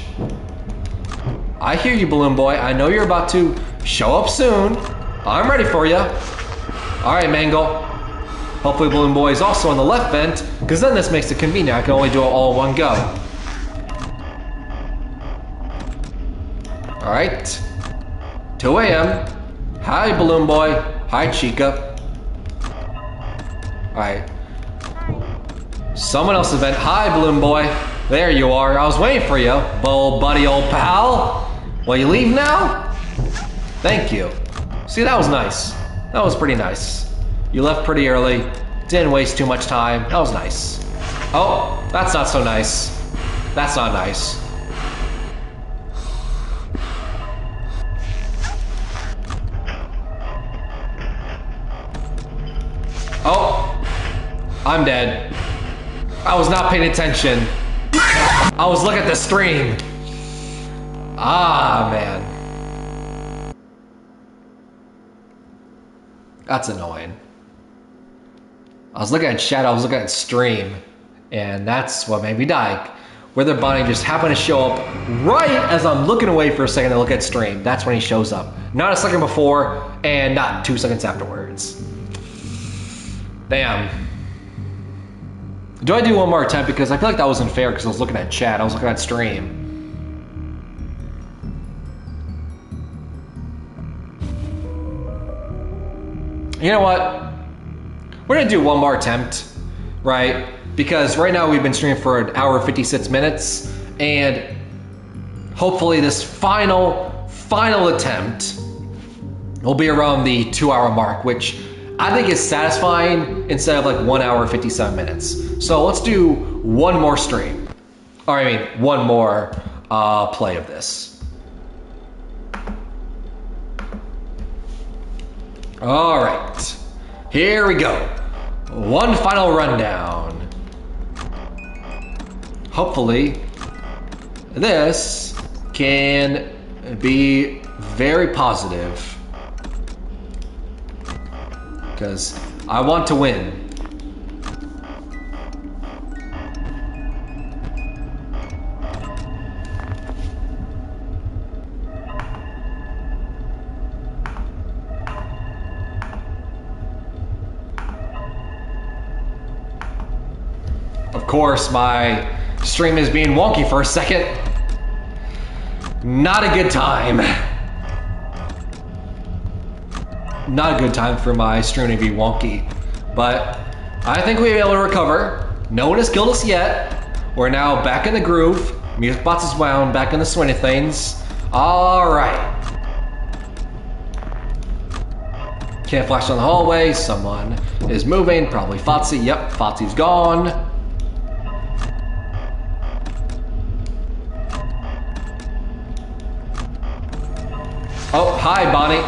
I hear you, Balloon Boy. I know you're about to show up soon. I'm ready for you. All right, Mangle. Hopefully Balloon Boy is also on the left vent, because then this makes it convenient. I can only do it all in one go. All right. 2 a.m. Hi, Balloon Boy. Hi, Chica. All right. Someone else's vent. Hi, Balloon Boy. There you are. I was waiting for you, old buddy, old pal. Will you leave now? Thank you. See, that was nice. That was pretty nice. You left pretty early. Didn't waste too much time. That was nice. Oh, that's not so nice. That's not nice. Oh, I'm dead. I was not paying attention. I was looking at the stream. Ah, man. That's annoying. I was looking at chat, I was looking at stream, and that's what made me die. Whether Bonnie just happened to show up right as I'm looking away for a second to look at stream. That's when he shows up. Not a second before, and not 2 seconds afterwards. Damn. Do I do one more attempt? Because I feel like that wasn't fair because I was looking at chat, I was looking at stream. You know what? We're gonna do one more attempt, right? Because right now we've been streaming for 1 hour 56 minutes, and hopefully this final attempt will be around the 2-hour mark, which I think is satisfying instead of like 1 hour 57 minutes. So let's do one more stream. Or I mean, one more play of this. All right, here we go. One final rundown. Hopefully, this can be very positive. Because I want to win. Of course, my stream is being wonky for a second. Not a good time. Not a good time for my stream to be wonky. But I think we'll be able to recover. No one has killed us yet. We're now back in the groove. Music box is wound, back in the swing of things. Alright. Can't flash down the hallway. Someone is moving. Probably Fotsy. Yep, Fotsy's gone. Oh, hi, Bonnie.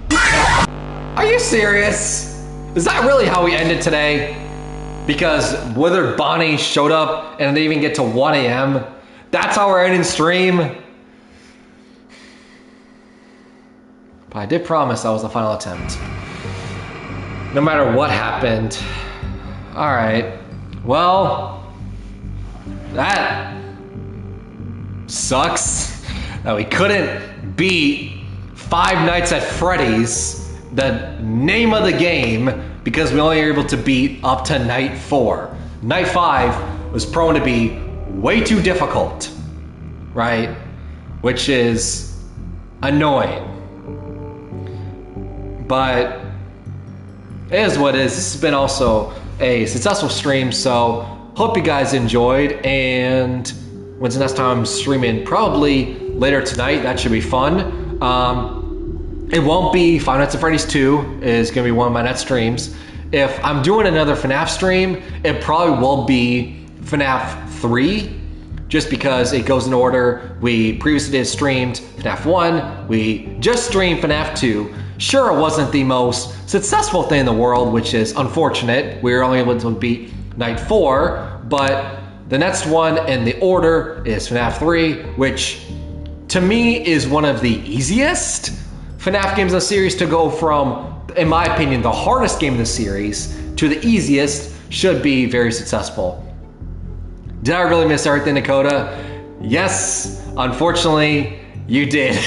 Hello. Are you serious? Is that really how we ended today? Because whether Bonnie showed up and didn't even get to 1 a.m., that's how we're ending stream? But I did promise that was the final attempt. No matter what happened. Alright. Well, that sucks that we couldn't beat Five Nights at Freddy's, the name of the game, because we only were able to beat up to night 4. Night 5 was prone to be way too difficult, right? Which is annoying. But it is what it is. This has been also a successful stream, so hope you guys enjoyed, and when's the next time I'm streaming? Probably later tonight. That should be fun. It won't be Five Nights at Freddy's 2 is going to be one of my next streams. If I'm doing another FNAF stream, it probably will be FNAF 3, just because it goes in order. We previously did streamed FNAF 1. We just streamed FNAF 2. Sure, it wasn't the most successful thing in the world, which is unfortunate. We were only able to beat Night 4, but the next one in the order is FNAF 3, which to me is one of the easiest FNAF games in the series to go from, in my opinion, the hardest game in the series to the easiest. Should be very successful. Did I really miss everything, Dakota? Yes, unfortunately, you did.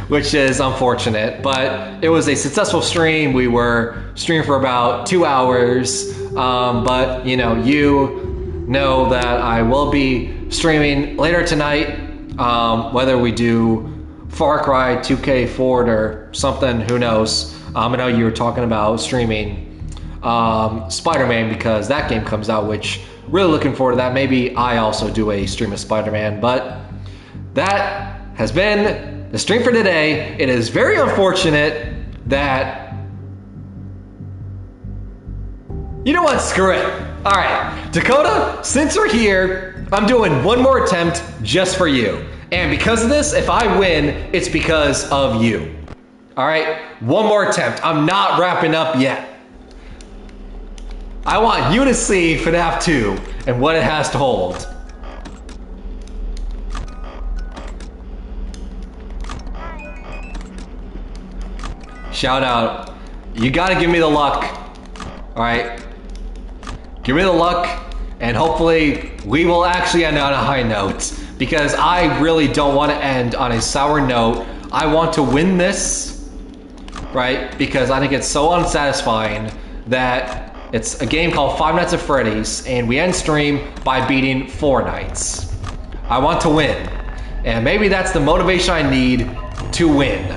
Which is unfortunate, but it was a successful stream. We were streaming for about 2 hours, but you know that I will be streaming later tonight, whether we do Far Cry 2K Forward or something, who knows. I know you were talking about streaming Spider-Man because that game comes out, which really looking forward to that. Maybe I also do a stream of Spider-Man, but that has been the stream for today. It is very unfortunate that... You know what? Screw it. All right, Dakota, since we're here, I'm doing one more attempt just for you. And because of this, if I win, it's because of you. All right, one more attempt. I'm not wrapping up yet. I want you to see FNAF 2 and what it has to hold. Shout out. You gotta give me the luck. All right. Give me the luck, and hopefully we will actually end on a high note, because I really don't want to end on a sour note. I want to win this, right? Because I think it's so unsatisfying that it's a game called Five Nights at Freddy's, and we end stream by beating 4 nights. I want to win, and maybe that's the motivation I need to win.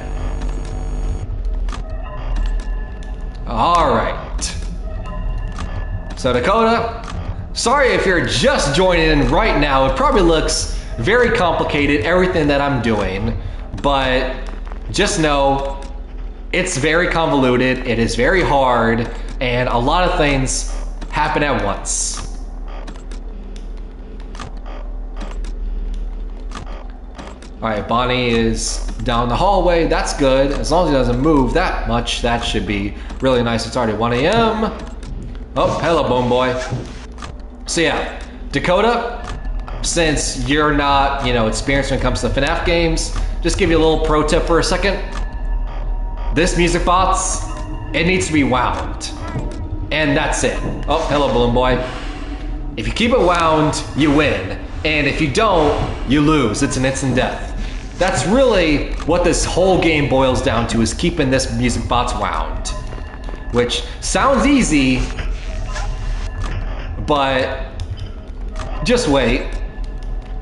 All right. So Dakota, sorry if you're just joining in right now. It probably looks very complicated, everything that I'm doing, but just know it's very convoluted, it is very hard, and a lot of things happen at once. All right, Bonnie is down the hallway. That's good. As long as he doesn't move that much, that should be really nice. It's already 1 a.m. Oh, hello, Bone Boy. So yeah, Dakota, since you're not, experienced when it comes to FNAF games, just give you a little pro tip for a second. This music box, it needs to be wound. And that's it. Oh, hello, Balloon Boy. If you keep it wound, you win. And if you don't, you lose. It's an instant death. That's really what this whole game boils down to, is keeping this music box wound. Which sounds easy, but just wait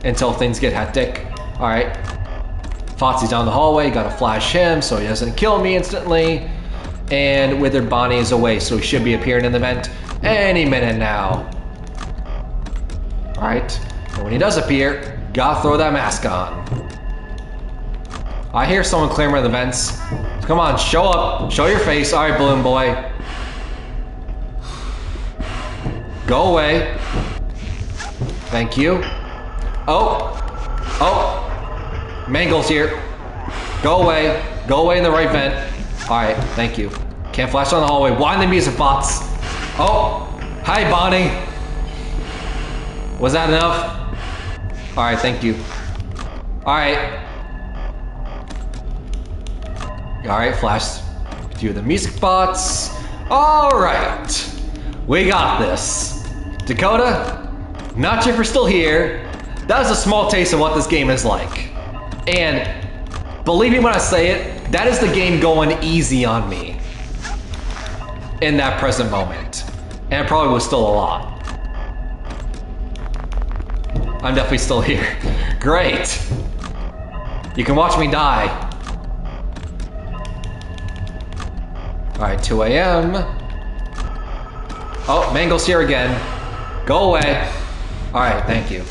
until things get hectic. All right, Fotsy's down the hallway, gotta flash him so he doesn't kill me instantly. And Withered Bonnie is away, so he should be appearing in the vent any minute now. All right, and when he does appear, gotta throw that mask on. I hear someone clamoring in the vents. Come on, show up, show your face. All right, Balloon Boy. Go away. Thank you. Oh, Mangle's here. Go away in the right vent. All right, thank you. Can't flash on the hallway. Wind the music box. Oh, hi, Bonnie. Was that enough? All right, thank you. All right, flash through the music box. All right, we got this. Dakota, not sure if you're still here. That was a small taste of what this game is like. And believe me when I say it, that is the game going easy on me in that present moment. And it probably was still a lot. I'm definitely still here. Great. You can watch me die. All right, 2 a.m. Oh, Mangle's here again. Go away. All right, thank you.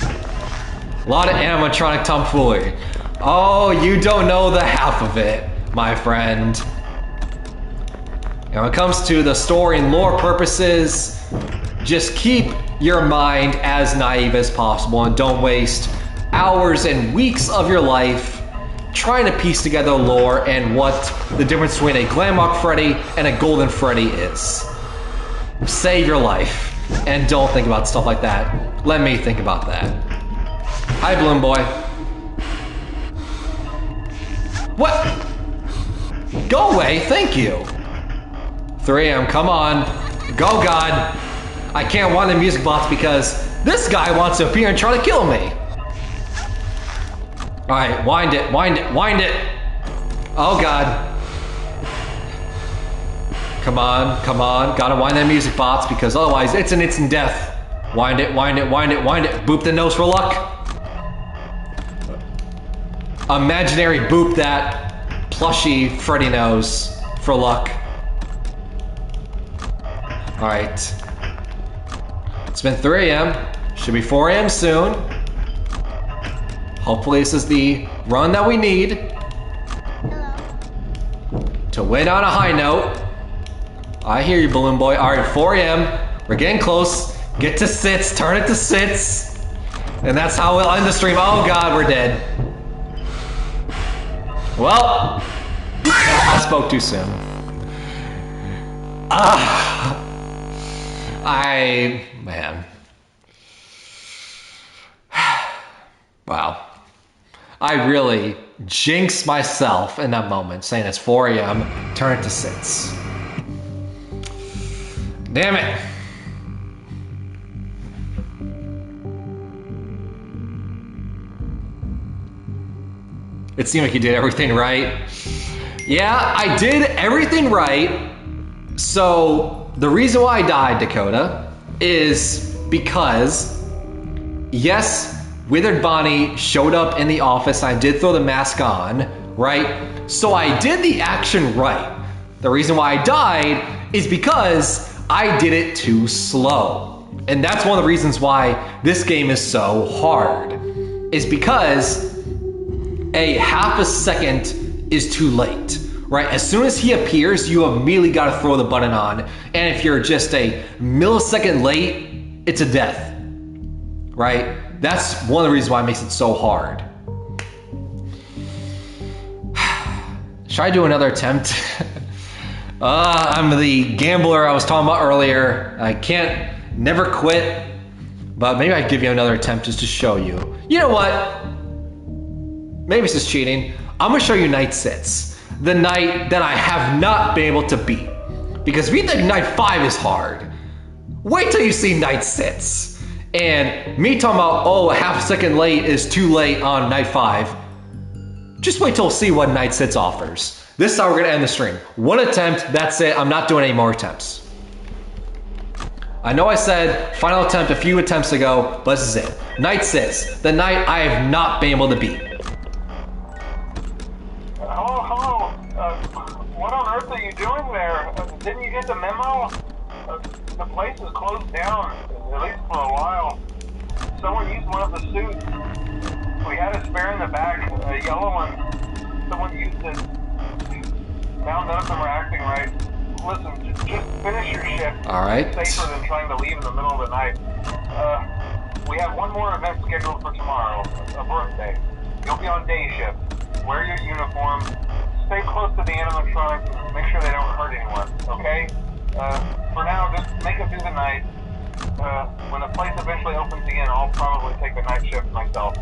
A lot of animatronic tomfoolery. Oh, you don't know the half of it, my friend. And when it comes to the story and lore purposes, just keep your mind as naive as possible and don't waste hours and weeks of your life trying to piece together lore and what the difference between a Glamrock Freddy and a Golden Freddy is. Save your life and don't think about stuff like that. Let me think about that. Hi, Balloon Boy. What? Go away, thank you. 3 a.m., come on. Go, God. I can't wind the music box because this guy wants to appear and try to kill me. All right, wind it. Oh, God. Come on. Gotta wind that music box because otherwise it's an instant death. Wind it. Boop the nose for luck. Imaginary boop that plushy Freddy nose for luck. All right. It's been 3 a.m. Should be 4 a.m. soon. Hopefully this is the run that we need. to win on a high note. I hear you, Balloon Boy. All right, 4 a.m. We're getting close. Get to sits, turn it to sits. And that's how we'll end the stream. Oh God, we're dead. Well, I spoke too soon. Man. Wow. I really jinxed myself in that moment, saying it's 4 a.m., turn it to sits. Damn it. It seemed like you did everything right. Yeah, I did everything right. So the reason why I died, Dakota, is because, yes, Withered Bonnie showed up in the office. I did throw the mask on, right? So I did the action right. The reason why I died is because I did it too slow. And that's one of the reasons why this game is so hard, is because a half a second is too late, right? As soon as he appears, you immediately got to throw the button on. And if you're just a millisecond late, it's a death, right? That's one of the reasons why it makes it so hard. Should I do another attempt? I'm the gambler I was talking about earlier. I can't never quit, but maybe I'd give you another attempt just to show you. You know what? Maybe this is cheating. I'm gonna show you night sits. The night that I have not been able to beat. Because if you think night 5 is hard, wait till you see night sits. And me talking about, oh, a half a second late is too late on night 5. Just wait till see what night sits offers. This is how we're gonna end the stream. One attempt, that's it. I'm not doing any more attempts. I know I said final attempt a few attempts ago, but this is it. Night sits, the night I have not been able to beat. Hello. What on earth are you doing there? Didn't you get the memo? The place is closed down, at least for a while. Someone used one of the suits. We had a spare in the back, a yellow one. Someone used it. Now none of them are acting right. Listen, just finish your shift. All right. It's safer than trying to leave in the middle of the night. We have one more event scheduled for tomorrow, a birthday. You'll be on day shift. Wear your uniform. Stay close to the animatronics and make sure they don't hurt anyone, okay? For now, just make it through the night. When the place eventually opens again, I'll probably take the night shift myself.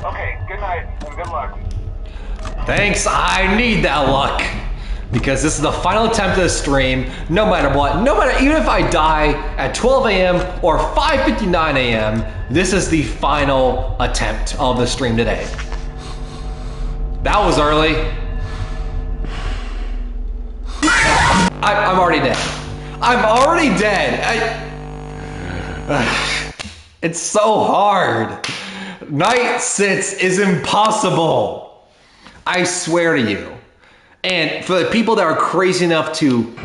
Okay, good night and good luck. Thanks, I need that luck. Because this is the final attempt of the stream, no matter what. Even if I die at 12 a.m. or 5:59 a.m., this is the final attempt of the stream today. That was early. I'm already dead. I'm already dead. It's so hard. Night sits is impossible. I swear to you. And for the people that are crazy enough to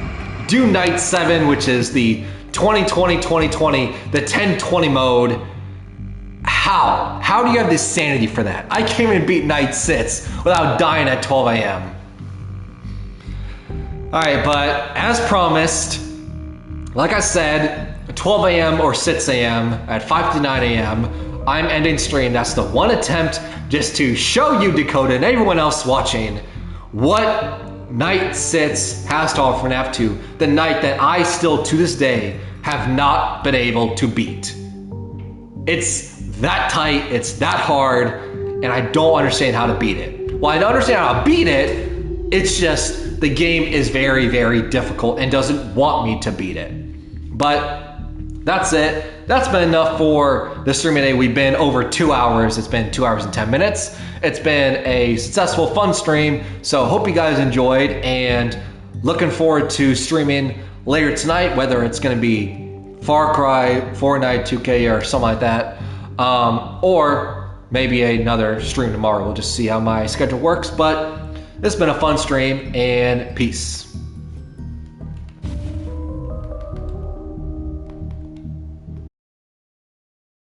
do night 7, which is the 2020, the 1020 mode, how do you have this sanity for that? I can't even beat night 6 without dying at 12 a.m. Alright, but as promised, like I said, 12 a.m. or 6 a.m. at 5:59 a.m., I'm ending stream. That's the one attempt just to show you, Dakota, and everyone else watching, what night sits has to offer FNAF 2, the night that I still to this day have not been able to beat. It's that tight, it's that hard, and I don't understand how to beat it. Well, I don't understand how to beat it, it's just the game is very, very difficult and doesn't want me to beat it. But that's it. That's been enough for the stream today. We've been over 2 hours. It's been 2 hours and 10 minutes. It's been a successful, fun stream. So hope you guys enjoyed and looking forward to streaming later tonight, whether it's going to be Far Cry, Fortnite, 2K, or something like that. Or maybe another stream tomorrow. We'll just see how my schedule works. But this has been a fun stream, and peace.